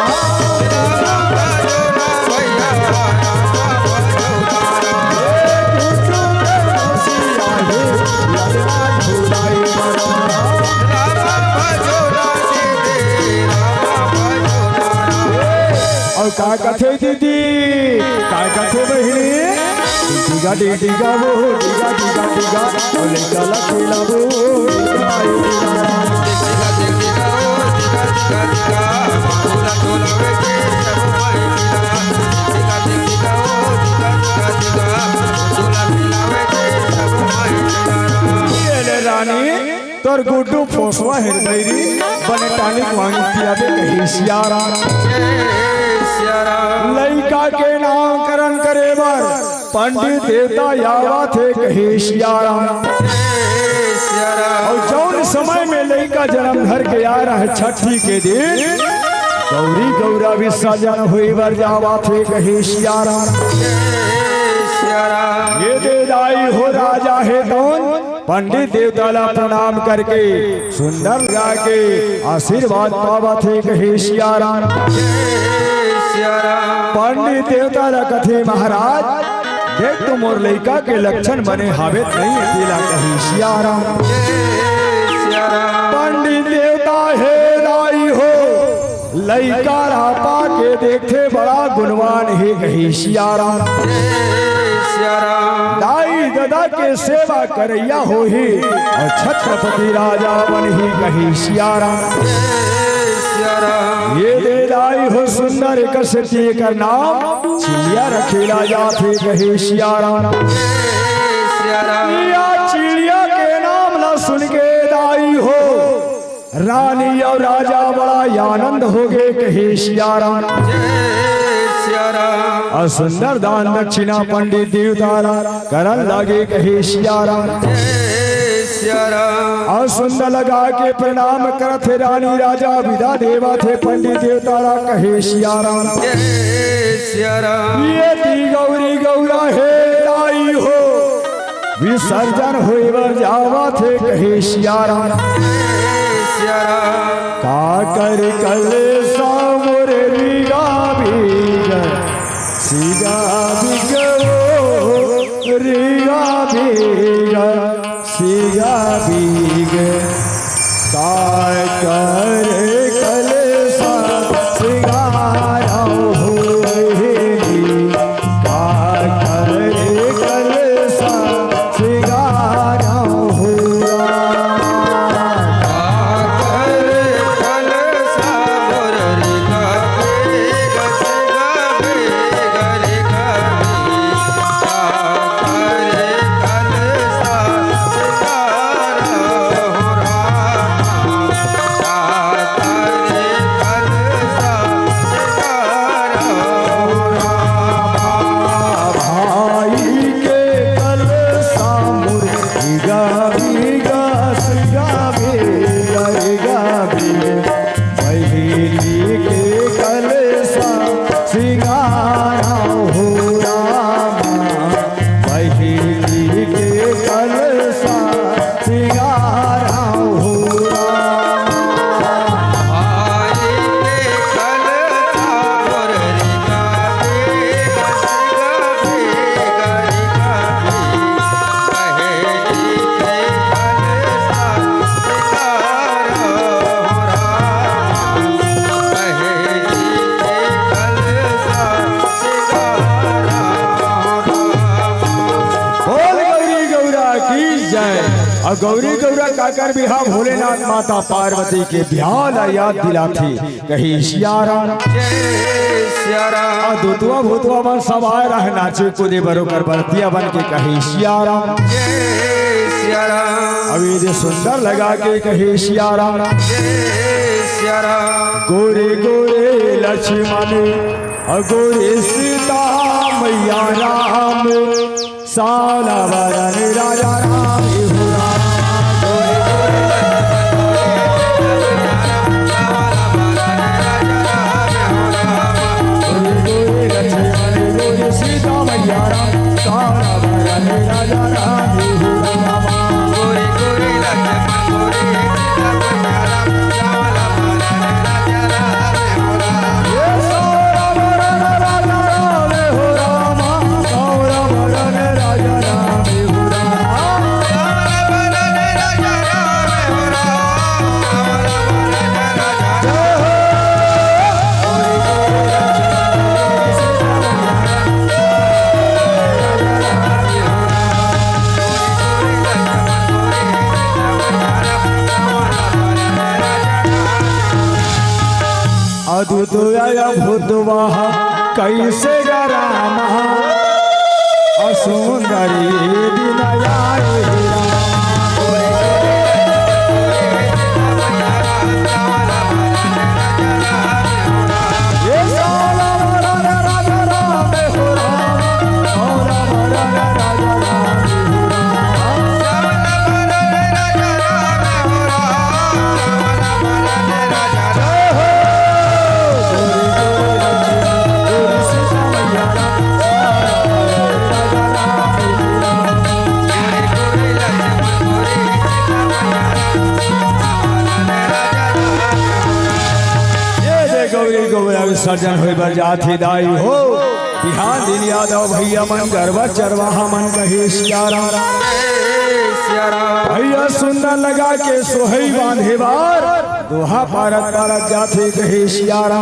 का कथे दीदी का कथे बहिनी टीका टीका वो टीका टीका टीका बोले चला खेला वो रानी तोर गुड्डू फोसवा हृदयरी बने टानिक वांगी किया बे कहीं सियारा लइका के नामकरण करे बर पंडित देवता यावा थे कहे सियारा और जौन समय में लइका जन्म धर के आ रहा है छठी के दिन गौरी गौरा विसर्जन हुई बर जावा थे कहे सियारा ये दे दाई हो राजा है कौन पंडित देवता ला प्रणाम करके सुंदर गा के आशीर्वाद पावा थे कहे सियारा पंडित देवता ला कथे महाराज देख तो मोर लइका के लक्षण बने हावे नहीं अकेला कही सियारा पंडित देवता हे राई हो लइका रापा के देखे बड़ा गुणवान है कही सियारा दाई दादा के सेवा करैया हो ही और छत्रपति राजा बन ही कही सियारा ये दे दाई हो सुंदर कसती का नाम चिड़िया रखेला जाते कहे सियारा चिड़िया के नाम ला सुन के दाई हो रानी और राजा बड़ा आनंद हो गए कहे सियारा और सुंदर दान दक्षिणा पंडित देवतारा करन लगे कहे सियारा और सुंदर लगा के प्रणाम करत रानी राजा विदा देवा थे पंडित देवतारा कहे सियारा ये ती गौरी गौरा है दाई हो विसर्जन हुई बर जावा थे कहे सियारा का कर कल सामुर रिगा भीगा सीगा बिगो रिगा भीगा सीगा भीग का कर कल सा सिगारा हो का कर कल सा सिगारा हो गौरी गौरा काकर बिहा भोलेनाथ माता पार्वती के बिहा याद दिलाती कही सियारा दूतवा भूतवा बन सब आए रह नाचे कूदे बरोकर बरतिया बन के कही सियारा अभी दे सुंदर लगा के कही सियारा गोरे गोरे लक्ष्मण गोरे सीता मैया राम साला वरन राजा राम सीता मैया राम अद्भुत भूतवा कैसे रामा असुंदरी दिन आए विसर्जन हुई बजाथी दाई हो बिहान दिन यादव भैया मन गरबा चरवाहा मन कहे सियारा भैया सुंदर लगा के सोहई बांधे बार दोहा पारत पारत जाथे कहे सियारा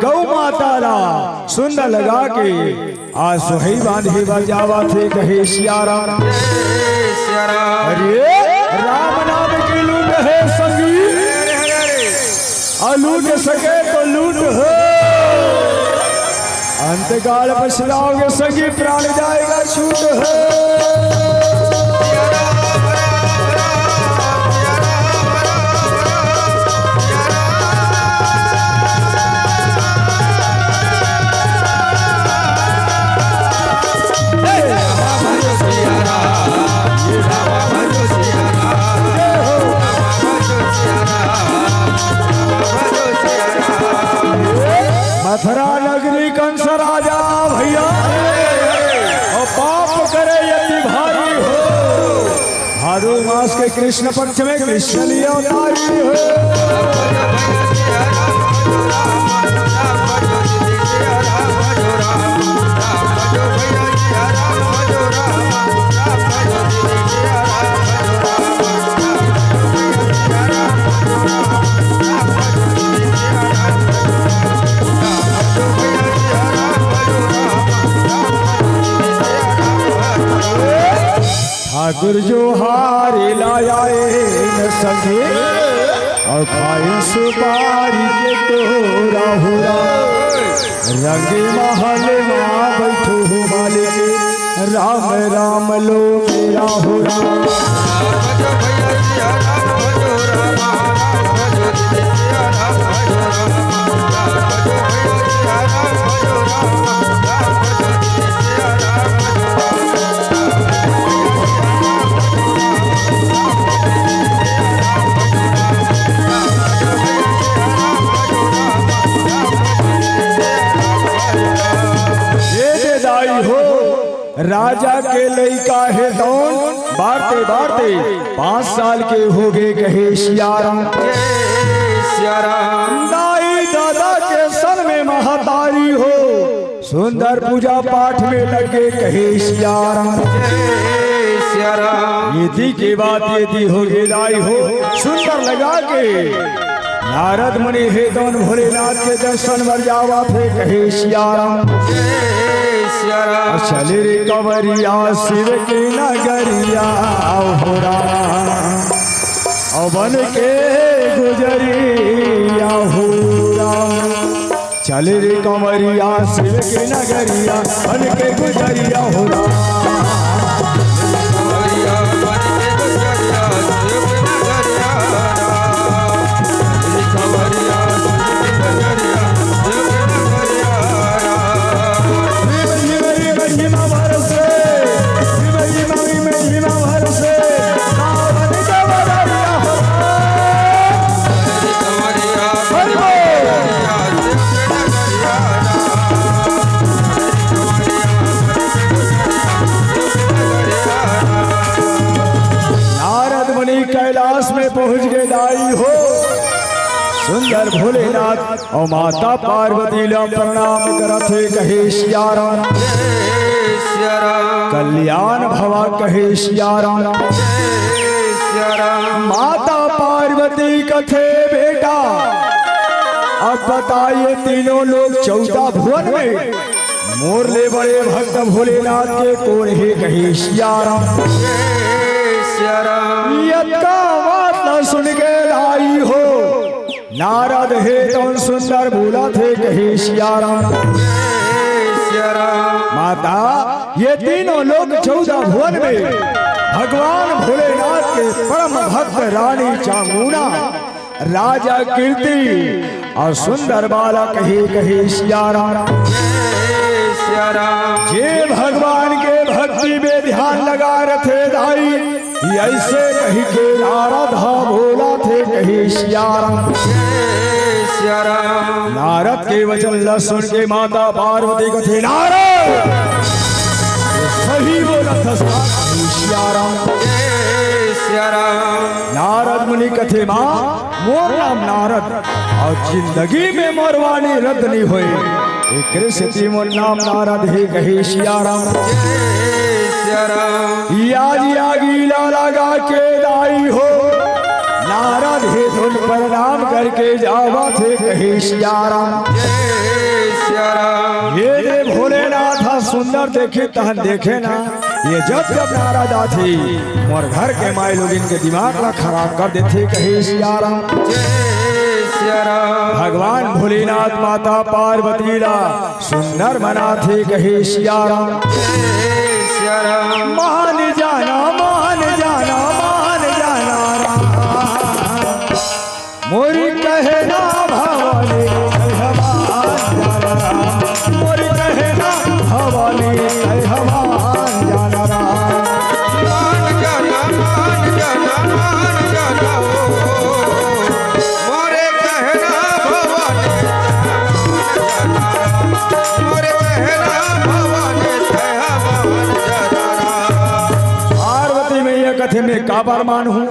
गौ माता ला सुंदर लगा के आज सोहई बांधे बार जावा थे कहे सियारा अरे राम नाम की लूट है संगी लूट सके तो लूट हो अंतकाल पछताओगे सगी प्राण जाएगा छूट हो मथुरा नगरी कंस राजा भैया और पाप करे यदि भारी हो भादो मास के कृष्ण पक्ष में कृष्ण लिया अवतारी हो ठाकुर जो हारे लाया न सके और खाए सुपारी के तोरा हुरा रंगे महल माँ बैठो हो मालिक राम राम लो मेरा हुरा राजा के लइका है दौन बारते बारते 5 साल के हो गए कहे सियारा दाई दादा के सन में महतारी हो सुंदर पूजा पाठ में लगे कहे सियारा यदि के बात यदि हो गए दाई हो सुंदर लगा के नारद मुनि हे दौन भोलेनाथ के दर्शन बर जावा थे कहे सियारा चल रे कंवरिया शिव की नगरिया हो राम बन के गुजरिया हो राम चल रे कंवरिया शिव की नगरिया बन के गुजरिया हो राम कैलाश में पहुंच गए दाई हो सुंदर भोलेनाथ और माता पार्वती ला प्रणाम करते कहे सियारा कल्याण भवा कहे सियारा माता पार्वती कथे बेटा अब बताइए तीनों लोग 14 भुवन में मोरले बड़े भक्त भोलेनाथ के कौन है कहे सियारा बात न सुन के लाई हो नारद हे तो सुंदर बोला थे कहे सियाराम। माता ये तीनों लोग 14 भुवन में भगवान भोलेनाथ के परम भक्त रानी चामुंडा, राजा कीर्ति और सुंदर बालक कहे कहे सियाराम। जे भगवान के भक्ति में ध्यान लगा रखे दाई, ऐसे कही के नारद बोला थे कहे सियाराम। नारद के वचन ल सुन के माता पार्वती कथे नारद सही बोला था सियाराम। नारद मुनि कथे माँ मोर नाम नारद और जिंदगी में मोरवानी रद्द नहीं हुई, एक से मोर नाम नारद है कहे सियाराम। गीला लगा के दाई हो नारद हे धुन प्रणाम करके जावा थे कहे सियाराम। ये रे भोलेनाथ सुंदर देखे तहन देखे ना, ये जब जब नारद आती मोर घर के माए लोग इनके दिमाग ला खराब कर देते कहे सियाराम। भगवान भोलेनाथ माता पार्वती ला सुंदर बना थे कहे सियाराम। मान जाना मान जाना मान जाना मोरी कहना भवानी मोरी कहना भवानी हवान जाना मान जाना मोरे कहना भवानी मोरे कहना भवानी पार्वती में ये कथे में काबर मान हूँ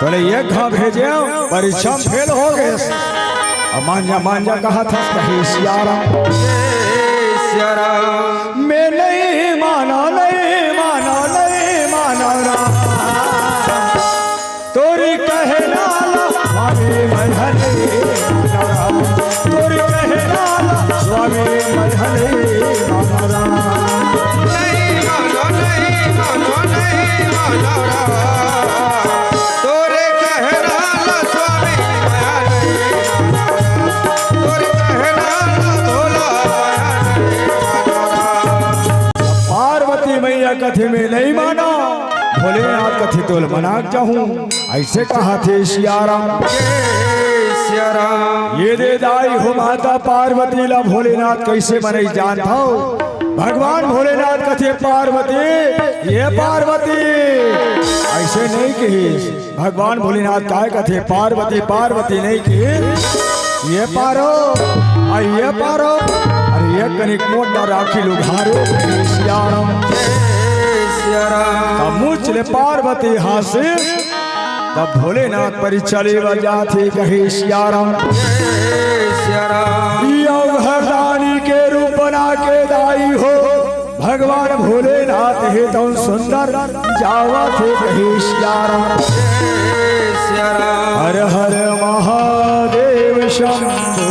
तोले ये घा भेजे परीक्षा फेल हो गए और मांझा कहा था कहे सियाराम। मैं नहीं माना नहीं माना नहीं माना तोरी कहना स्वामी मधने तोरी कहना स्वामी मधने कथे में नहीं माना भोलेनाथ कथे तोल मना चाहूं, ऐसे कहा थे सियाराम। ये दे दाई हो माता पार्वती ला भोलेनाथ कैसे मने जानता हो। भगवान भोलेनाथ कथे पार्वती ये पार्वती ऐसे नहीं कही। भगवान भोलेनाथ काय कथे पार्वती पार्वती नहीं कही। ये पारो ये पारो अरे ये कनिक मोटा राखी लुघारो सियाराम। मुझले पार्वती हासिल तब भोलेनाथ पर चले जाते कहे सियाराम। घरदानी के रूप बना के दाई हो भगवान भोलेनाथ हे तो सुंदर जावा थे कहे सियाराम। हर हर महादेव शंभो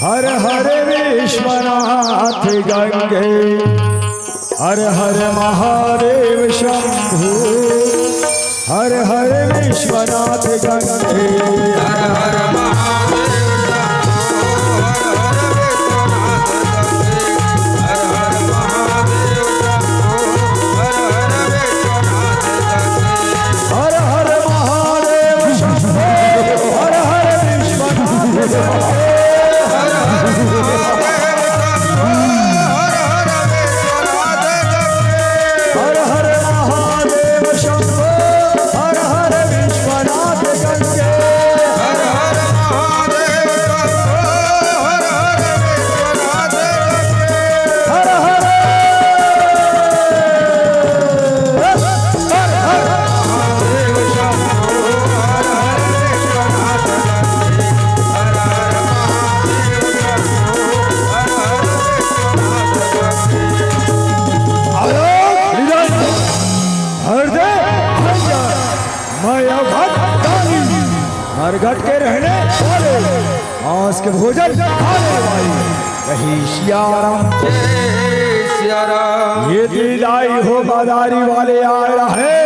हर हर विश्वनाथ गंगे हर हर महादेव शंभु हर हर विश्वनाथ गंगे हर हर महादेव घट के रहने वाले मांस के भोजन खाने वाली कही सियाराम। ये दिलाई हो बादारी वाले आ रहे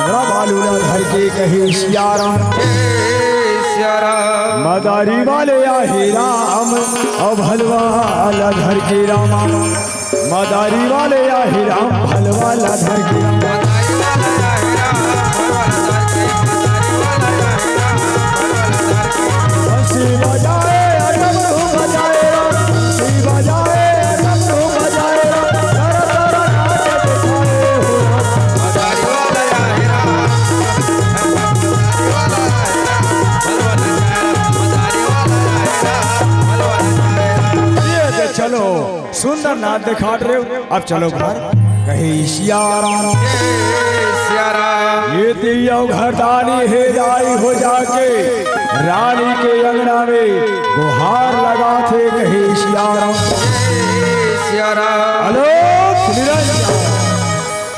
बालूला धर के कहे सियाराम। मदारी वाले आहे राम और भलवाला धर के रामा। मदारी वाले आहे राम भलवाला धर के रामा। हंसी बजाए डमरू बजाए हंसी बजाए डमरू बजाए तारा तारा नाच दिखाए हो। ये चलो सुंदर नाच दिखा रहे हो, अब चलो घर कहे सियाराम। ये दिया घरदानी है दाई हो जाके रानी के अंगना में गुहार लगा थे कहे सियाराम। आलोक निरंजन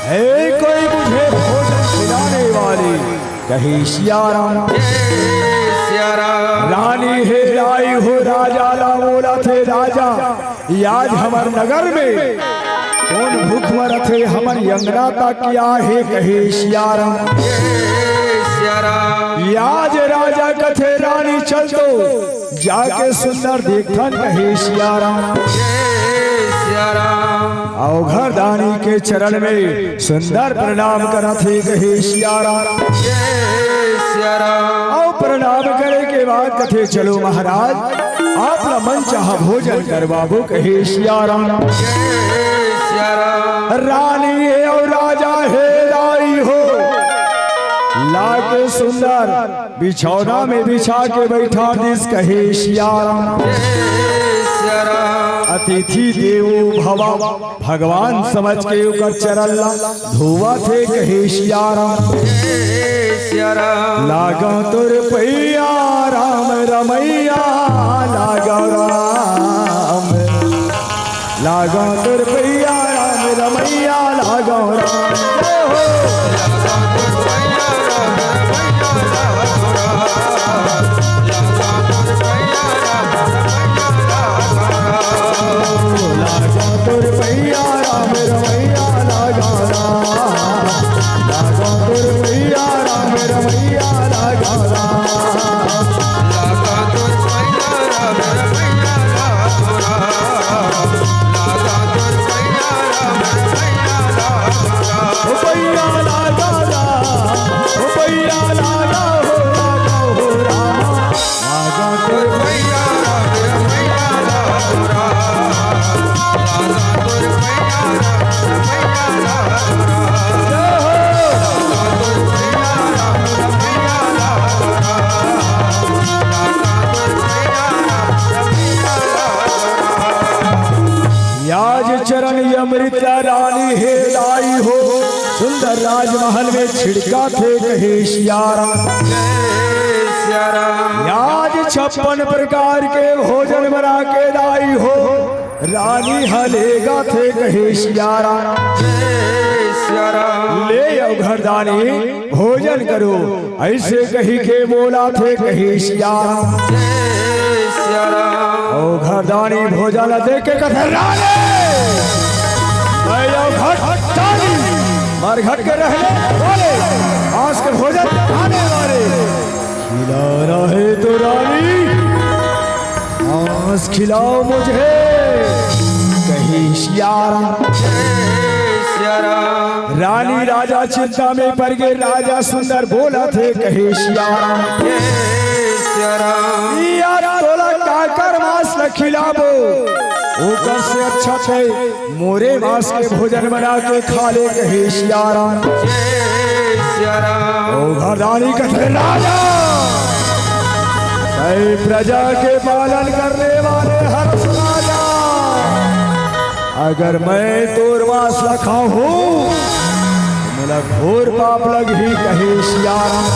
है कोई मुझे भोजन खिलाने वाली कहे सियाराम। रानी है आई हो राजा ला बोला थे राजा आज हमार नगर में कौन भूख मरथे हमारी अंगना तक क्या है कहे सियाराम। आज राजा कथे रानी चल दो जाके सुंदर देखन कहे सियाराम। आओ घरदानी के चरण में सुंदर प्रणाम करथे कहे सियाराम। आओ प्रणाम करे के बाद कथे चलो महाराज आपला मन चाह भोजन करवाबो कहे सियाराम। रानी है और राजा है राई हो लाके सुंदर बिछौना में बिछा के बैठा दिस कहे सियाराम। अतिथि देवो भवा भगवान समझ के ऊपर चरल्ला धोवा थे कहे सियाराम। लागा तुर पैया राम रमैया लागा राम। लागा तुर पैया राम रमैया लागा राम। चरण अमृत रानी है लाई हो सुंदर राजमहल में छिड़का थे कहे सियाराम। आज 56 प्रकार के भोजन बना के लाई हो रानी हलेगा थे कहे सियाराम। ले आओ घरदानी भोजन करो ऐसे कही के बोला थे कहे सियाराम। ओ घरदानी भोजन दे के कथे रानी मार घट के रहने वाले आज के भोजन खाने वाले खिला रहे तो रानी आज खिलाओ मुझे कही सियाराम। रानी राजा चिंता में पड़ गए राजा सुंदर बोला थे कहे सियाराम। बोला काकर मांस न खिलाबो ऊपर से अच्छा थे मोरे मांस के भोजन बना के खा ले कहे सियाराम। ओ घरदानी कथे राजा प्रजा के पालन करने वाले हर राजा अगर मैं तोर मांस न खाऊं मेरा घोर पाप लग ही कहे सियाराम।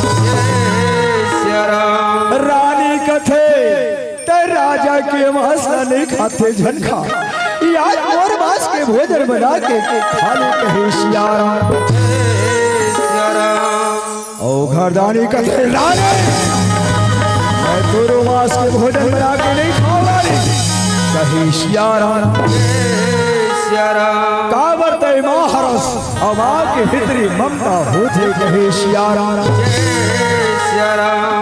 रानी कथे राजा के मांस नहीं खाते झनखा आज और मांस के भोजन बना के खा ले कहे सियाराम। ओ घरदानी कथे रानी मैं तोरो मांस के भोजन बना के नहीं खाऊंगा कहे सियाराम। का वर्त गए माँ हरस और माँ के भीतरी ममता होते कहे सियारा।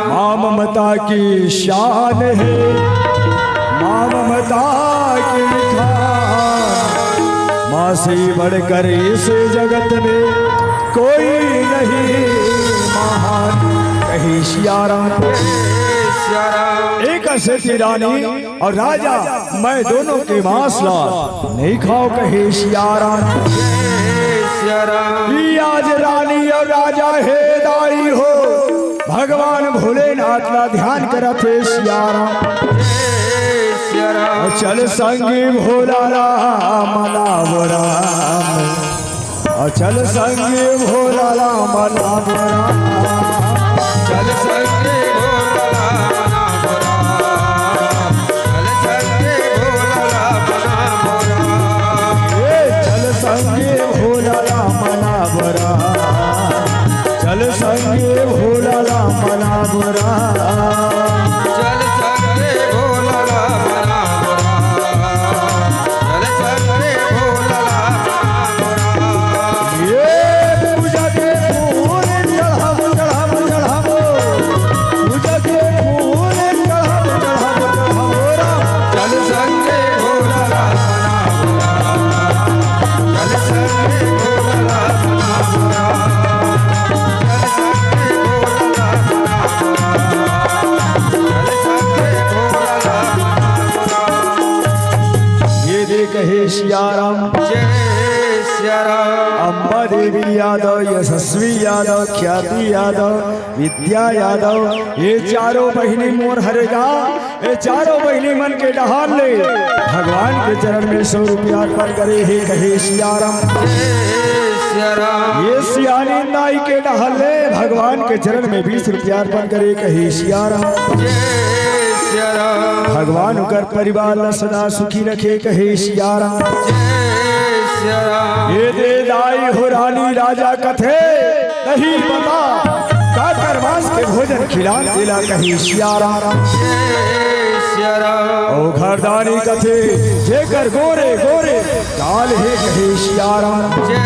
माँ ममता की शान है, माँ ममता की खान, माँ से बढ़कर इस जगत में कोई नहीं महान कहे सियारा। एक असेती रानी और राजा मैं दोनों के मांसला नहीं खाओ कहे सियारा। आज रानी और राजा है दाई हो, भगवान भोलेनाथ का ध्यान करते सियारा। चल संगी भोला राम नाम राम, चल संगी भोला राम नाम राम, चल संगे भोला राम राम, चल संगे भोला राम राम, चल संगे भोला राम नाम राम, चल संगे भोला राम नाम राम, चल संगे भोला राम राम, चल संगे भोला राम राम। ये पूजा के फूल चढ़ावो चढ़ावो चढ़ावो, पूजा के फूल चढ़ावो चढ़ावो चढ़ावो राम। चल संगे भोला राम राम, चल संगे भोला राम राम, चल संगे भोला राम राम, चल संगे भोला राम राम। ये दे कहे सियाराम। जय सिया राम। अम्बा देवी यादव, यशस्वी यादव, ख्याति यादव, विद्या यादव, ये चारों बहिनी मोर हरेगा। ये चारों बहिनी मन के डहाल ले भगवान के चरण में 100 रुपया अर्पण करे हे कहे सियाराम। जय सिया राम। ये सियानी नाई के डहाल ले भगवान के चरण में 20 रुपया अर्पण करे कहे सियाराम। जय सिया राम। भगवान उकर परिवार ला सदा सुखी रखे कहे सियाराम। जय सिया राम। ये दे दाई हो रानी राजा कथे नहीं बता, काकर मांस के भोजन खिला दिला कही सियाराम। जय सिया राम। ओ घरदानी कथे जेकर गोरे गोरे काल है कहे सियाराम। जय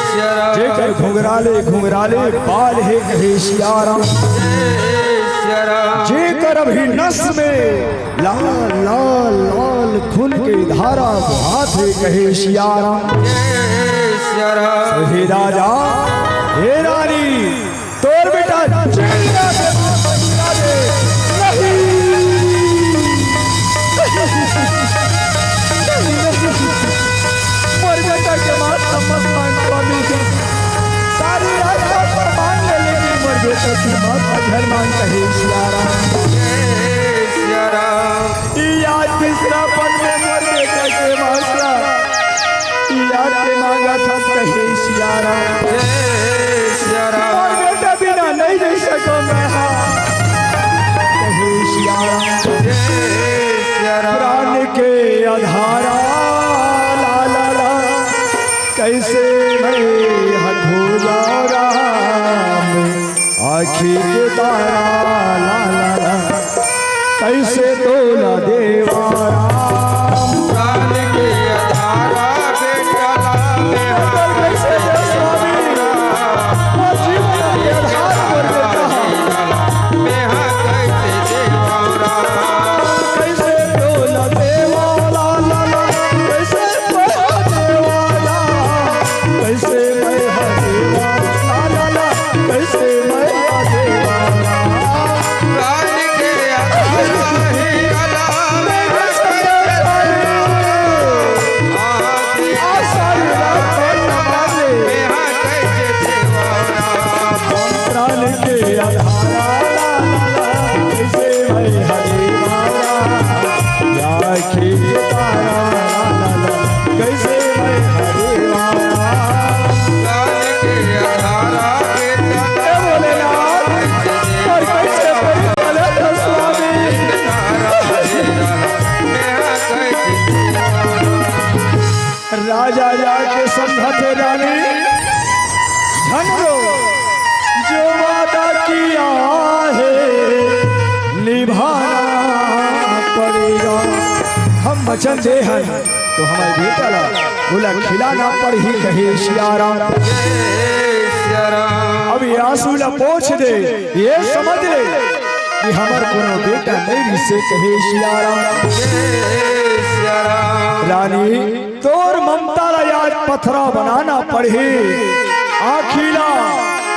सिया राम। जेकर घुंघराले घुंघराले बाल है कहे सियाराम। जय सिया राम। जेकर अभी नस में लाल लाल लाल खून की धारा बहात है कहे सियाराम। जय सिया राम। हे राजा हे रानी तोर बेटा चेला के बचा दे मोर बेटा के मात मत मांग स्वामी के सारी रात पर मांग ले, लेकिन मोर बेटा की मात घर मांग कहे सियाराम। जय सिया राम। याद तीसरा पन में मोर बेटा के मासला याद के मांगा था कहे सियाराम। जय सिया राम। और बेटा बिना नहीं रह सको मैं कहे सियाराम। जय सिया राम। प्राण के आधारा ला ला ला कैसे मैं हद हो जाऊं राम, आँखी के तारा ला ला ला कैसे तोला देवा राम। प्राण के आधारा बेटा लाले अगर कैसे दे स्वामी वो जीवन के आधार पर बेटा मेहा कैसे देवा राम। कैसे तोला देवा ला ला ला कैसे मैं देवा ला, कैसे मैं देवा ला ला ला कैसे मैं देवा ला। प्राण के आधारा ही अलावे मेहा कैसे देवा राम। प्राण के आधारा ला ला ला कैसे मैं देवा ला, आँखी के तारा ला ला ला कैसे मैं देवा ला। प्राण के आधारा बेटा हे भोलेनाथ और कैसे परिपाले तो स्वामी। मेहा कैसे देवा राम। राजा जाके समझाते रानी झंडो जो वादा किया है निभाना पड़ेगा। हम वचन दे हैं तो हमारे बेटा ला बोला खिलाना पड़ी कहे सियाराम। अब ये आंसू ला पोछ दे, ये समझ ले कि हमार कोनो बेटा नहीं से कहे सियाराम। रानी तोर ममता ला याद पथरा बनाना पड़ी, आखिला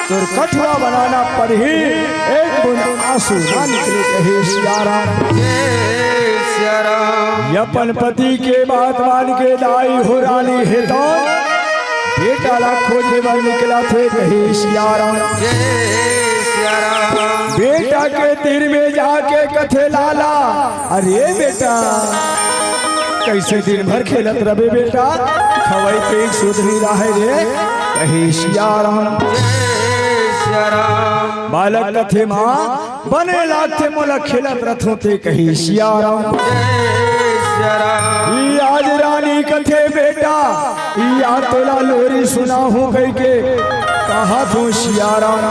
तोर कठुआ बनाना पड़ी, एक बूंद आंसू ना निकले कहे सियाराम। अपन पति के बात मान के दाई हो रानी है तो बेटा ला खोजे बर निकला थे कहे सियाराम। बेटा के तीर में जाके कथे लाला, अरे बेटा कैसे दिन भर खेलत रहे बेटा, खवई पे सुधरी रहे रे कहे सियाराम। बालक कथे माँ बने लाथे मोला खेलत रथों ते कहे सियाराम। आज रानी कथे बेटा या तोला लोरी सुना हूँ कह के कहा तू सियाराम।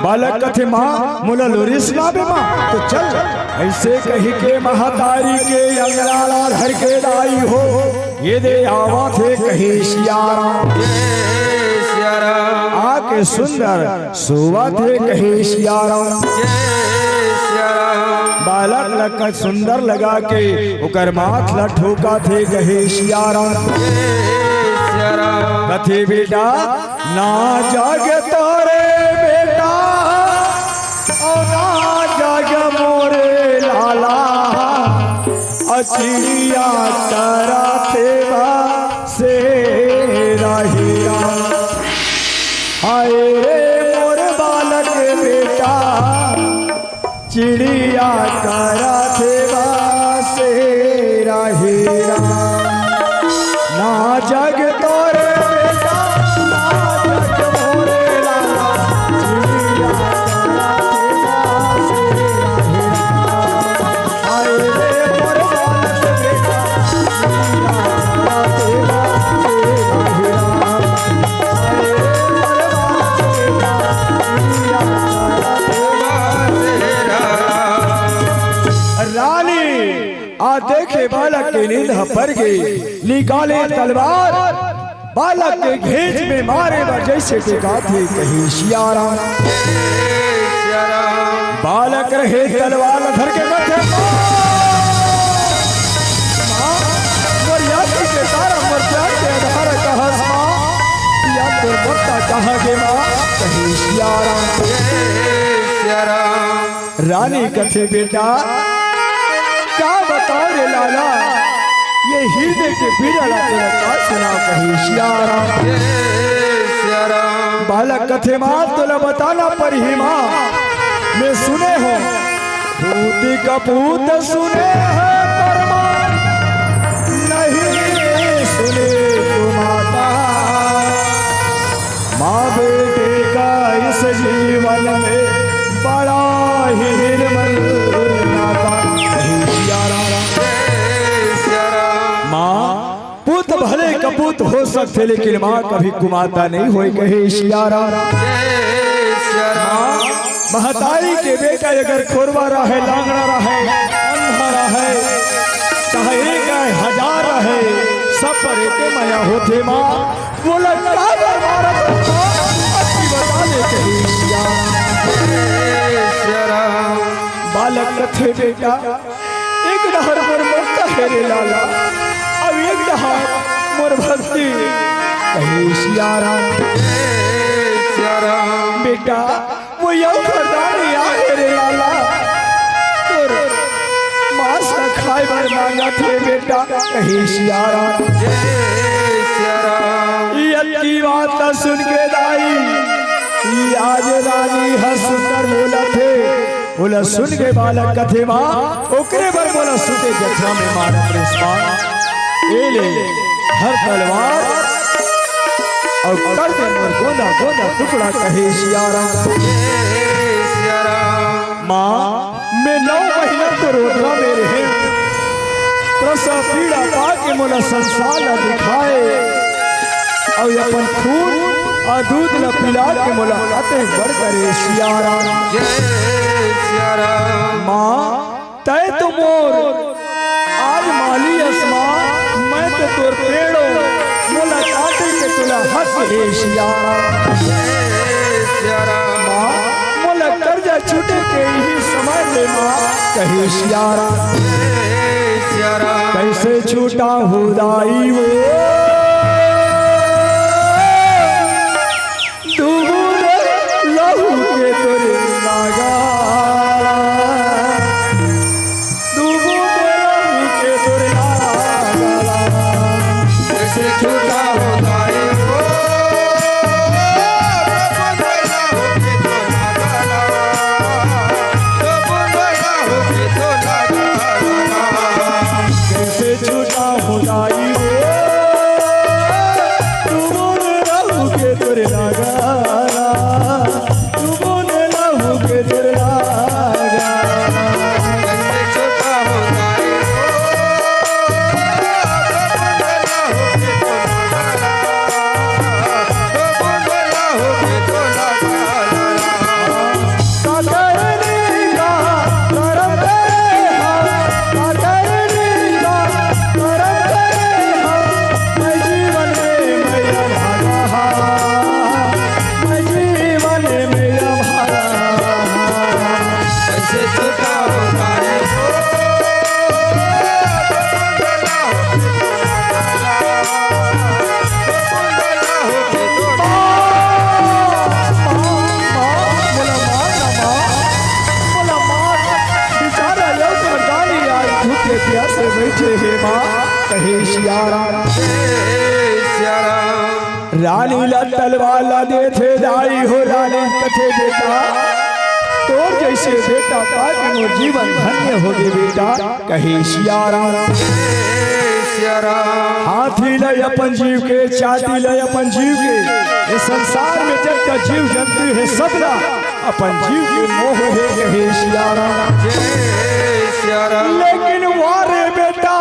बालक कथे माँ मोला लोरी सुना बे माँ, तो चल ऐसे कही के महतारी के अंगलाला घर के दाई हो, ये दे आवा थे कहे सियाराम। आके सुंदर सोवा थे कहे सियाराम। बालक लग सुंदर लगा के उकर माथ ला ठोका थे कहे सियाराम। कथे बेटा ना जागे तोरे बेटा और ना जागे मोरे लाला, चिड़िया तारा तेवा से रहिया। हाय रे मोर बालक बेटा चिड़िया तारा तेवा से रहिया। ना जग तोरे बेटा ना जग मोरे लाला, चिड़िया तारा तेवा से रहिया। हाय रे मोर बालक बेटा चिड़िया तारा तेवा से रहिया। हाय रे मोर बालक बेटा चिड़िया तारा तेवा से रहिया। रानी आ देखे बालक की नींद पर गई, निकाले तलवार बालक के घेंच में मारे व जैसे टिका थे कहीं सियाराम। बालक रहे तलवार धर के बैठे के तारा मर्जा के आधार कहा या तो मरता कहा गे माँ कहीं सियाराम। रानी कथे बेटा क्या बताओ रे लाला, ये हृदय के पीड़ा तेरा का सुना कहीं सियाराम। बालक कथे माँ तोला बताना पर ही माँ मैं सुने हो, पूती का पूत सुने हैं पर माँ नहीं सुने तो माता। माँ बेटे का इस जीवन में बड़ा ही निर्मल नाता कहीं सियाराम। माँ पुत भले कपूत हो सकते लेकिन माँ कभी कुमाता नहीं होई कहे सियाराम। महतारी के बेटा अगर खोरवा रहे, लांगड़ा रहे, अंधा रहे, चाहे एक हजार रहे, सब पर एक माया होते माँ। बोला बालक कथे बेटा एक डहर मोर मुक्ता है रे लाला, अब एक डहर मोर भक्ति कहे सियाराम। बेटा वो यौ खरदानी आहे रे लाला, तोर मांस न खाए बर मांगा थे बेटा कहे सियाराम। की बात सुन के दाई आज रानी हंसकर बोला थे, बोला सुन के बालक कथे माँ ओकरे बर बोला सुते जखरा में मारा ए ले हर तलवार और कर दे मोर गोदा गोदा टुकड़ा कहे सियाराम। माँ मैं 9 महीना तो रोदरा मेरे हैं, प्रसव पीड़ा पाके मोला संसार ला दिखाए और अपन खून और दूध ला पिला के मोला आते घर करे सियाराम। माँ तय तो मोर आज माली अस्मा मैं के तोर पेड़ो मोला काटे के तुला हक हे सियारा माँ मोला कर्जा छूटे के ही समय ले माँ कहे सियारा कैसे छूटा हुदाई वो लहू के तोरे नागा लहू के तोरे नागा कैसे छूटा हुदाई वो कैसे छूटा हुदाई वो लहू के तोरे नागा प्यासे बैठे हे माँ कहे सियारा रानी ला तलवार ला दे थे दाई हो रानी कथे बेटा तोर जैसे बेटा पाके मोर जीवन धन्य हो गे बेटा कहे सियारा हाथी लय अपन जीव के चाटी लय अपन जीव के इस संसार में जब का जीव जंतु है सबला अपन जीव के मोह है कहे सियारा लेकिन वारे बेटा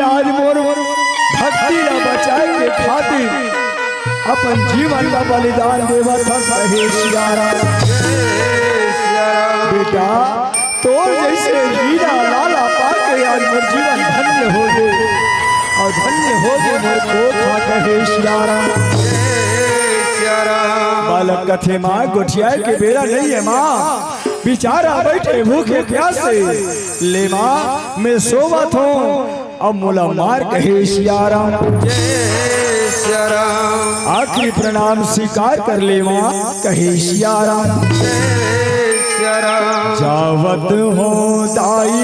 आज मोर भक्ति ला बचाए के खातिर अपन जीवन का बलिदान देवा था कहे सियारा बेटा तोर जैसे हीरा लाला पाके आज मोर जीवन धन्य हो गए और धन्य हो गए मोर कोखा कहे सियारा बालक कथे माँ गोठिया के बेरा नहीं है माँ बिचारा बैठे भूखे प्यासे ले माँ मैं सोवत हूँ अब मोला मार कहे सियारा आखिरी प्रणाम स्वीकार कर ले माँ कहे सियारा जावत हो दाई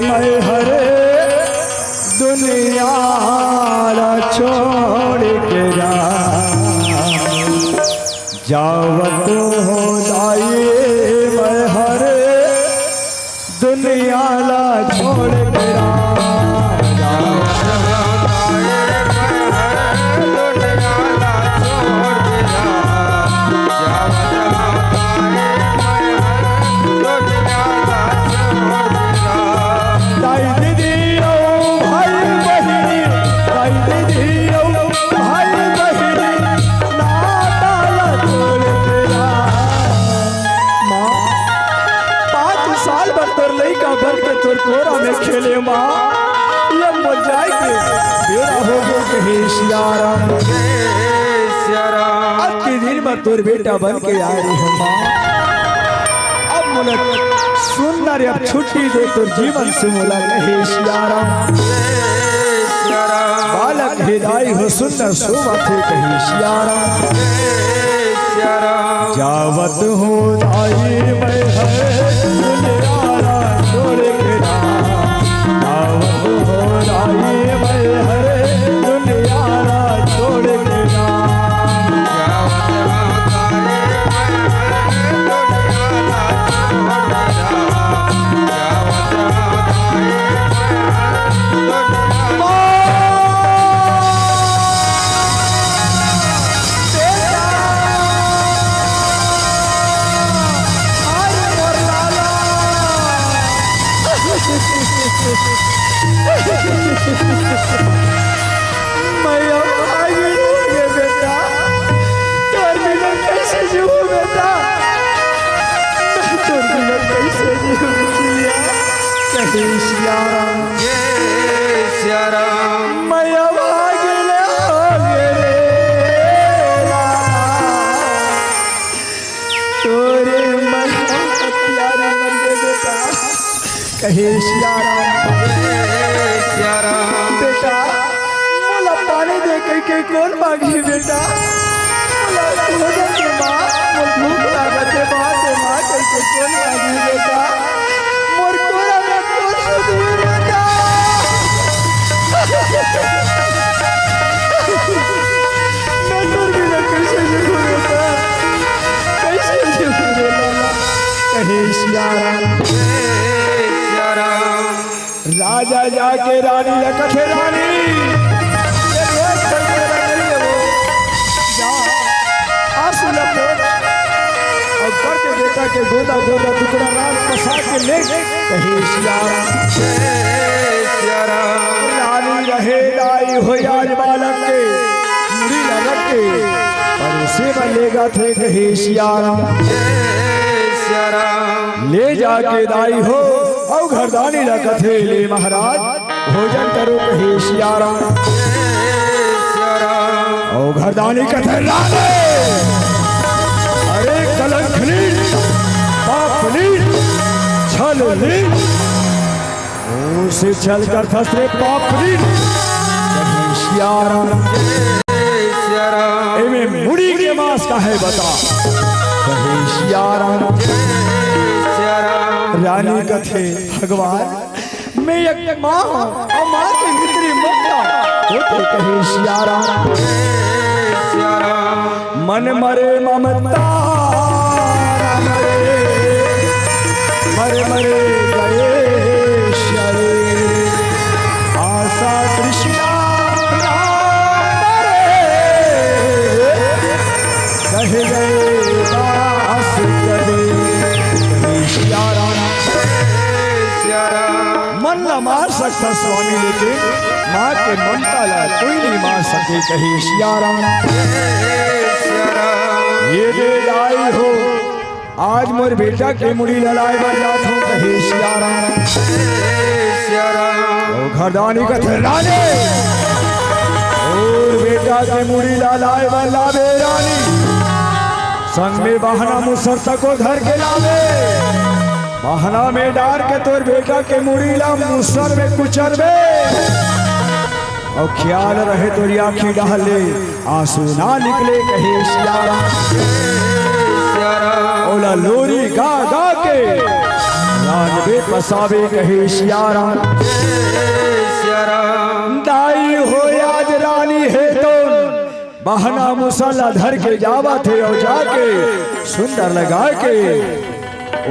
मैं हरे दुनिया छोड़ के जावत हो दाई मैं हरे दुनिया ला छोड़ के कोरा में खेले माँ ये मजाई के बेरा हो गो कहे सियारा आज के दिन में तोर बेटा बन के आ रही हो माँ अब मुला सुंदर अब छुट्टी दे तोर जीवन से मुला कहे सियारा बालक हिदाई हो सुंदर शोभा थे कहे सियारा जावत हो दाई मैं है दुनियारा छोड़ के जावत हो दाई मैं है दुनियारा छोड़ के जय श्री राम। कहे सिया राम। जय सिया राम। बेटा मोला पानी दे के कौन मांगी बेटा, मोला भोजन के माँ मोर भूख लागत है माँ से माँ कह कौन मांगी बेटा, मोर कोरा में कौन सुधी बेटा। मैं तोर बिना कैसे जीऊं बेटा, कैसे जीऊं बेटा। कहे सिया राम। जय सिया राम। राजा जाके रानी लखत रानी ये भेष करके रखी है वो, जा आंसू लपेट और करके बेटा के गोदा गोदा टुकड़ा रात पसा के ले कहे सिया राम। जय सिया राम। रानी रहे लाई हो आज बालक के मुड़ी लगत के पर उसे बलेगा थे कहे सिया राम। जय सिया राम। ले जाके दाई हो और घरदानी लकथे ले महाराज भोजन करो कहे सिया राम। जय सिया राम। और घरदानी कथे लाले अरे कलंकनी पापनी छलनी उसे चल कर फसरे पापनी कहे सिया राम। जय सिया राम। एमे मुड़ी के मांस का है बता कहे सिया राम। सिया राम। रानी कथे भगवान मैं एक माँ हूँ और माँ के भीतरी ममता होते कहे सिया राम। सिया राम। मन मरे ममता मरे मरे गणेश रे आशा कृष्णा कहे गए दास कहे सिया राम। सिया राम। मन न मार सकता स्वामी लेकिन माँ के ममता ला कोई नहीं मार सके कहे सिया राम। सिया राम। ये दे आई हो आज मोर बेटा के मुड़ी ललाए बन जात हूँ कहे सिया राम। सिया राम। ओ घरदानी कथे रानी और बेटा के मुड़ी ललाए बन लावे रानी संग में बहना मुसरता को धर के लावे बहना में डार के तोर बेटा के मुड़ी ला मुसर में कुचर में और ख्याल रहे तोरी आँखी डाले आंसू ना निकले कहे सिया राम। सिया राम। ओला लोरी गा गा के लाल बे पसावे कहे सिया राम। सिया राम। दाई हो आज रानी है तो बहना मुसला धर के जावा थे और जाके सुंदर लगा के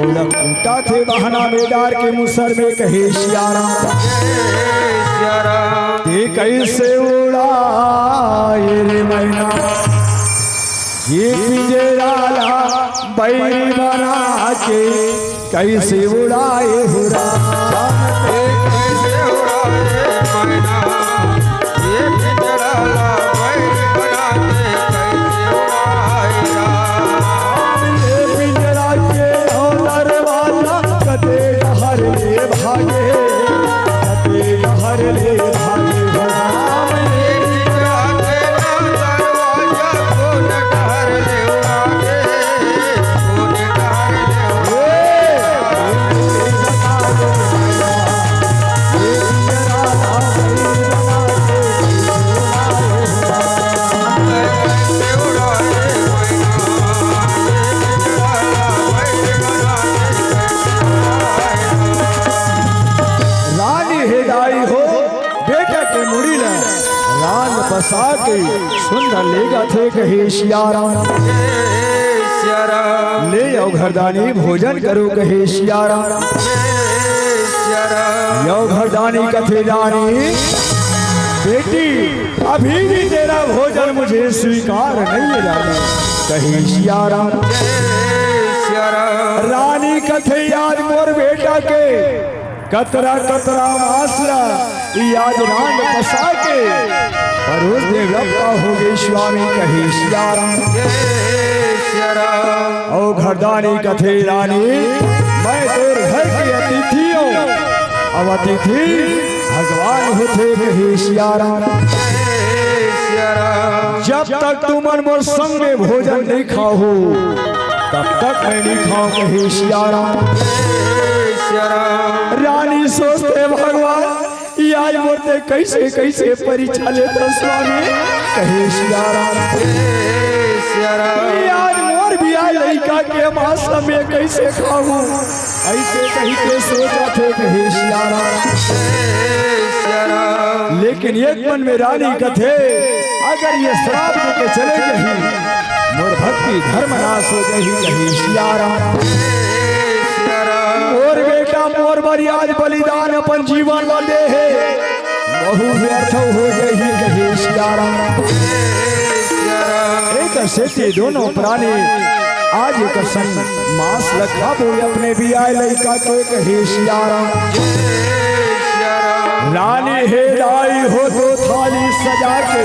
ओला कूटा थे बहना में डार के मुसर में कहे सिया राम। सिया राम। ये कैसे उड़ाए रे मैना ये पिंजरा ला बैरी बना के कैसे उड़ाए हो राम। कैसे उड़ाए मैना ये पिंजरा ला बैरी बना के कैसे उड़ाए राम। ये पिंजरा के औलर वाला कते हर ले भागे कते हर ले भागे हो राम। ये पिंजरा के दरवाजा खोल कर ले उड़ा के खोल कर ले उड़ा कैसे उड़ाए मैना ये पिंजरा ला बैरी बना के रानी हिदाई हो बेटा के मुड़ी ला रान बसा के सुंदर लेगा थे कहे सिया राम। सिया राम। ले आओ घरदानी भोजन करो कहे सिया राम। सिया राम। यो घरदानी कथे रानी बेटी अभी भी तेरा भोजन मुझे स्वीकार नहीं है रानी कहे सिया राम। सिया राम। रानी कथे याद मोर बेटा के कतरा कतरा आसरा याद रान बसा के पर उस दिन रब्बा हो गई स्वामी कहे सिया राम। सिया राम। ओ घरदानी कथे रानी मैं तोर घर की अतिथि हूँ अब अतिथि भगवान होते कहे सिया राम। सिया राम। जब तक तुम मोर संग में भोजन नहीं खाओ तब तक मैं नहीं खाऊं कहे सिया राम। सिया राम। रानी सोचते भगवान ये आज मोरते कैसे कैसे परीक्षा लेते स्वामी कहे सिया राम ये आज मोर भी आए लड़का के मास में कैसे खाऊं ऐसे कहीं के सोचा थे कहे सिया राम। लेकिन एक मन में रानी कथे अगर ये श्राप देके चले गई मोर भक्ति धर्म नाश हो गई कहे सिया राम। मोर बेटा मोर बरियाज बलिदान अपन जीवन ला दे है बहु व्यर्थ हो गई कहे सिया राम। एक से दोनों प्राणी आज एक संग मांस लखा बोए अपने भी आए लड़का के कहे सिया राम। रानी हे लाई हो तो थाली सजा के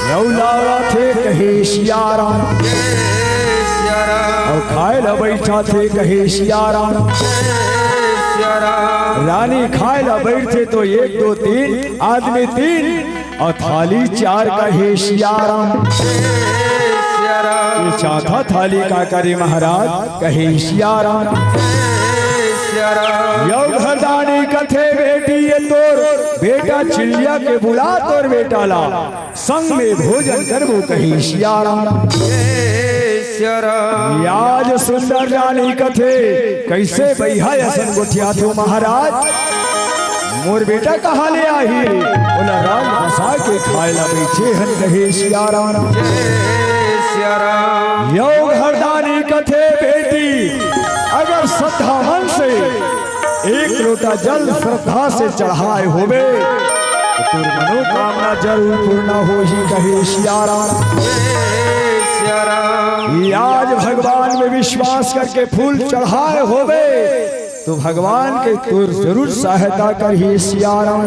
लौलावा थे कहे सिया राम। और खाए ला बैठा थे कहे सिया राम। रानी खाए ला बैठे तो 1 2 3 आदमी 3 और थाली 4 कहे सिया राम। ये चौथा थाली का करे महाराज कहे सिया राम। यो घरदानी कथे बेटी ये तोर बेटा चिड़िया के बुला तोर बेटा ला संग में भोजन करबो कहे सिया राम। आज सुंदर रानी कथे कैसे बैहा असन गोठिया थो महाराज मोर बेटा कहा ले आही बोला राम बसा के खाए ला बैठे हन कहे सिया राम। यो घरदानी कथे बेटी अगर श्रद्धा मन से 1 लोटा जल श्रद्धा से चढ़ाए होवे तो तुर मनोकामना जरूर पूर्ण हो ही कहे सिया राम। आज भगवान में विश्वास करके फूल चढ़ाए होवे तो भगवान के तुर जरूर सहायता कर ही सिया राम।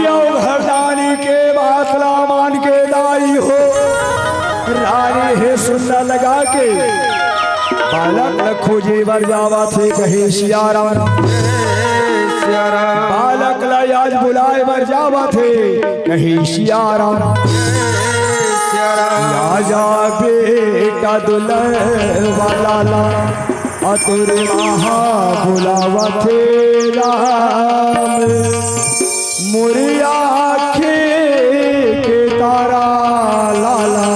यो घरदानी के बातला मान के दाई हो रानी है सुनना लगा के बालक खोजे बर जावा थे कहे सिया राम। बालक आज बुलाए बर जावा थे कहे सिया राम। राजा बेटा दुल्हन वाला ला अतुर महा बुलावा थे राम। मुरिया के तारा लाला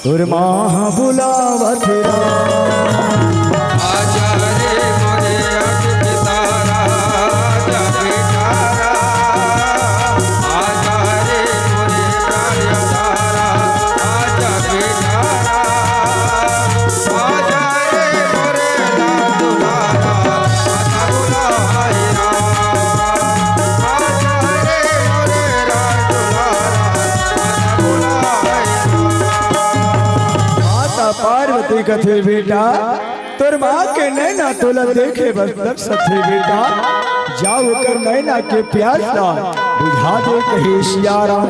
तुर महा बुलावा थे पार्वती कथे बेटा तोर माँ के नैना तोला देखे बस सथे बेटा जाओ कर नैना के प्यास ला बुझा दे कहे सिया राम।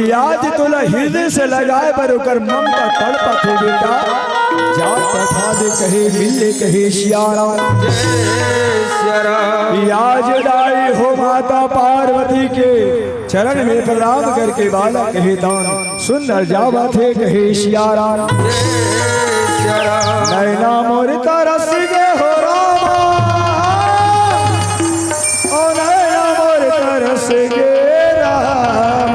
याद तोला हृदय से लगाए बर कर ममता तड़पा थे बेटा जा तथा दे कहे मिले कहे सिया राम। याद दाई हो माता पार्वती के चरण में प्रणाम करके बाला कहे दान सुंदर जावा थे कहे सिया राम। नैना मोर तरस गे हो रामा ओ नैना मोर तरस गे राम।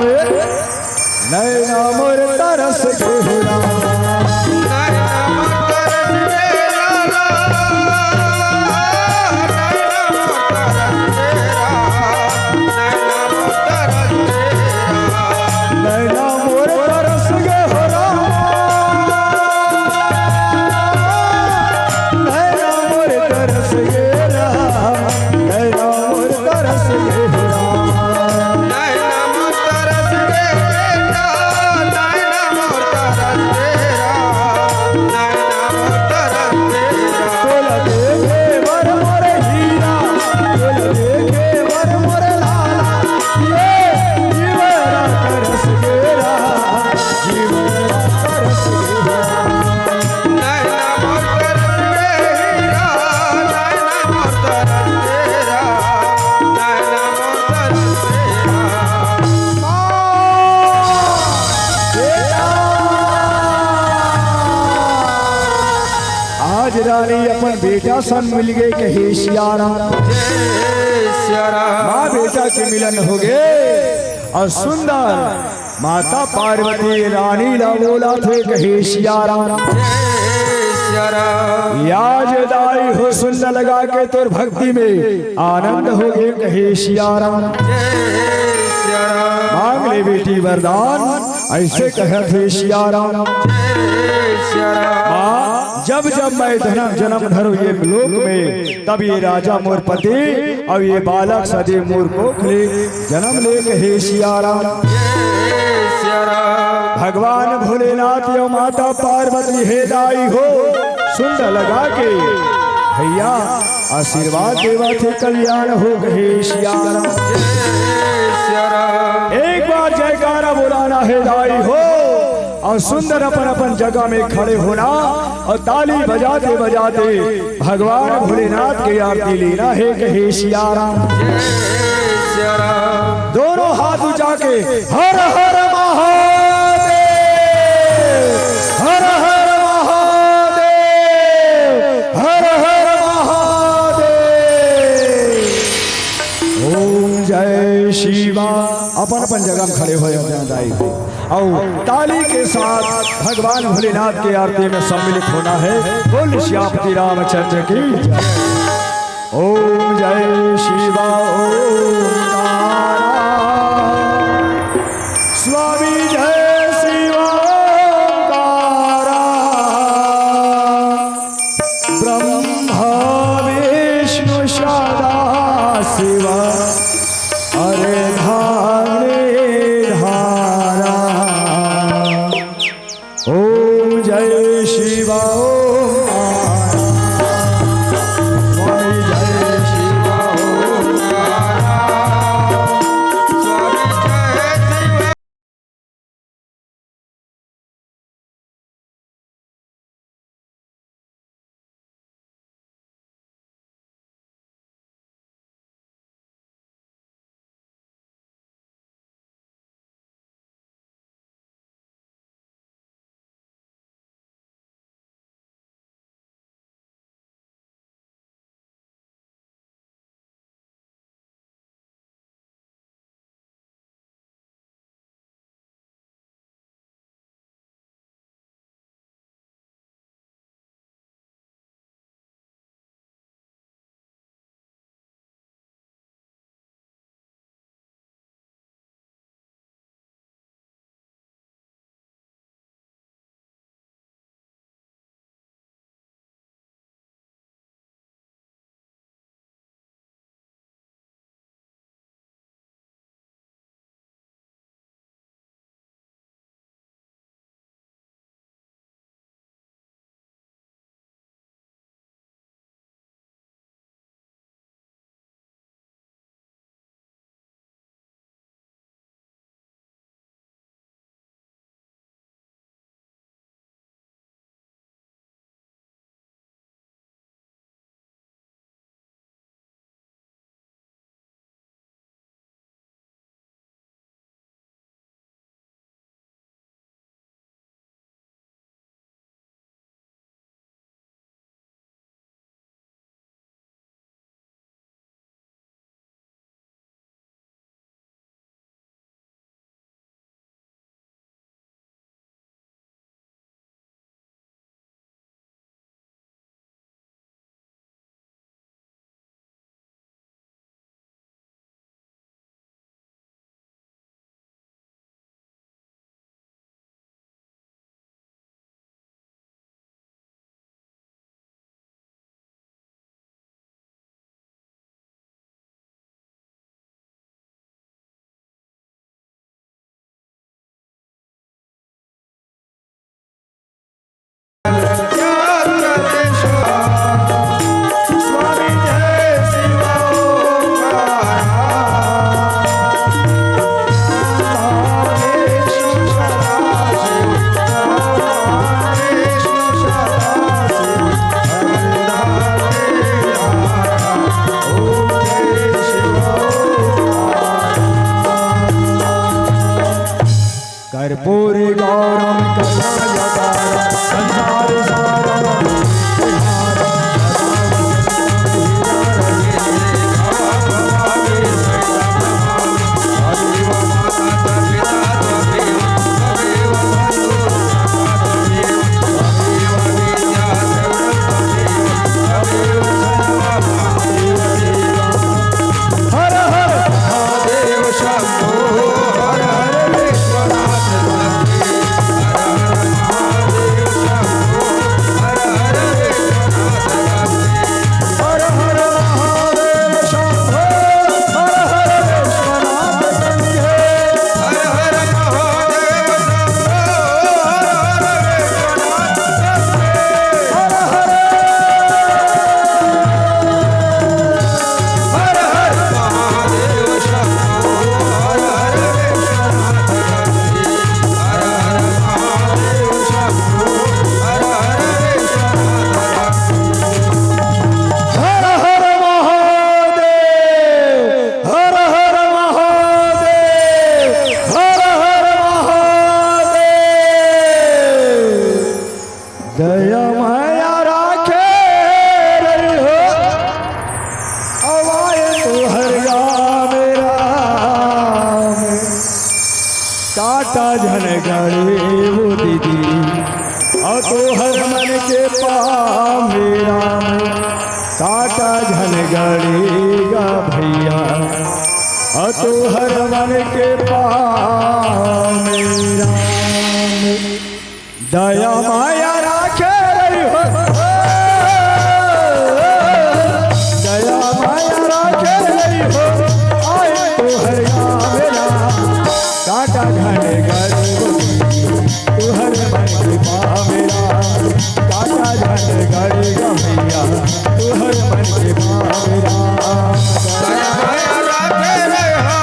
नैना मोर तरस गे हो राम। आज आज रानी अपन बेटा सन मिल गए कहे सियारा। जय सिया राम। माँ बेटा के मिलन हो गए और सुंदर माता पार्वती रानी ला बोला थे कहे सियारा। याज दाई हो सुंदर लगा के तोर भक्ति में आनंद हो गए कहे सियारा। मांग ले बेटी वरदान ऐसे कहे थे सियारा। जब जब मैं जन्म धरू ये लोक में तब ये राजा मोर पति और ये बालक सदे मोर कोखले जन्म ले कहे सियारा। भगवान भोलेनाथ यो माता पार्वती हे दाई हो सुंदर लगा के भैया आशीर्वाद देवा थे कल्याण हो कहे सियारा। एक बार जयकारा बुलाना है दाई हो और सुंदर अपन अपन जगह में खड़े होना और ताली बजाते बजाते भगवान भोलेनाथ की आरती लेना है कहे सियारा। दोनों हाथ उठा के हर हर महादेव हर हर महादेव हर हर महादेव। ओम जय शिवा। अपन अपन जगह में खड़े हो दाई और ताली के साथ भगवान भोलेनाथ के आरती में सम्मिलित होना है। बोल श्यामती रामचंद्र की जय। ओम जय शिवा ओंकारा स्वामी जय शिवा ओंकारा ब्रह्मा विष्णु सदा शिवा अरे धारे धारा। ओम जय शिवा कर्पूरी गौरम करुणावतारम संसार सारम काटा झन गड़े वो दीदी और तो हर मन के पाँव मेरा काटा झन गड़ेगा भैया और तो हर मन के पाँव मेरा दया माया राखे रही हो दया माया राखे रही हो आए तो हर मेरा काटा घने गड़े तू हर मन के पाँव मेरा काटा झन गड़ेगा भैया तू हर मन के पाँव मेरा दया माया राखे रही हो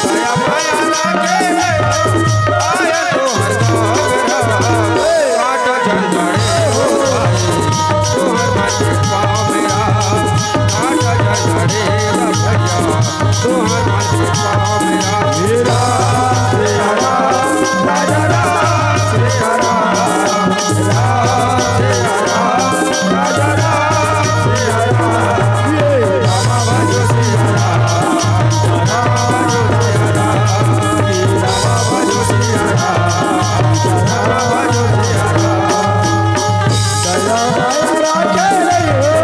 दया माया राखे रही हो आया तो हर काटा झन गड़े हो तू हर मन के पाँव मेरा काटा झन गड़ेगा भैया तू हर मन के पाँव मेरा मेरा तेरा राजा राम तेरा राम तेरा राजा राम तेरा राम ये रामा बाजो सिया राम रामा बाजो सिया राम रामा बाजो सिया राम रामा बाजो सिया राम दया माया राखे रही हो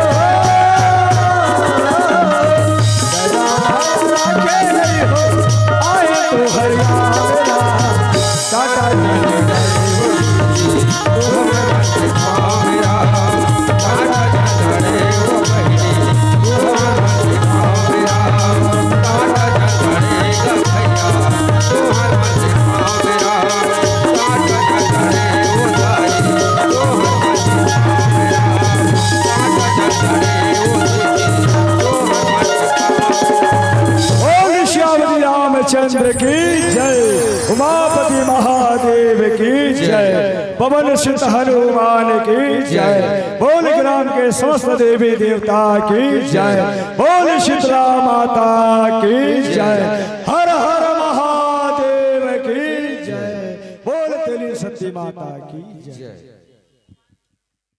दया माया राखे रही हो आए तो हरिया मेरा काटा झन गड़े तू हर मन के पाँव मेरा काटा झन गड़े वो बहिनी तू हर मन के पाँव मेरा काटा झन गड़ेगा भैया तू हर मन के पाँव मेरा काटा झन गड़े वो जाई तू हर मन के पाँव मेरा काटा झन गड़े वो दीदी तू हर मन के पाँव ओम श्यामली रामचंद्र की जय उमापति महादेव की जय पवन सुत हनुमान की जय बोल ग्राम के समस्त देवी देवता की जय बोल शीतला माता की जय।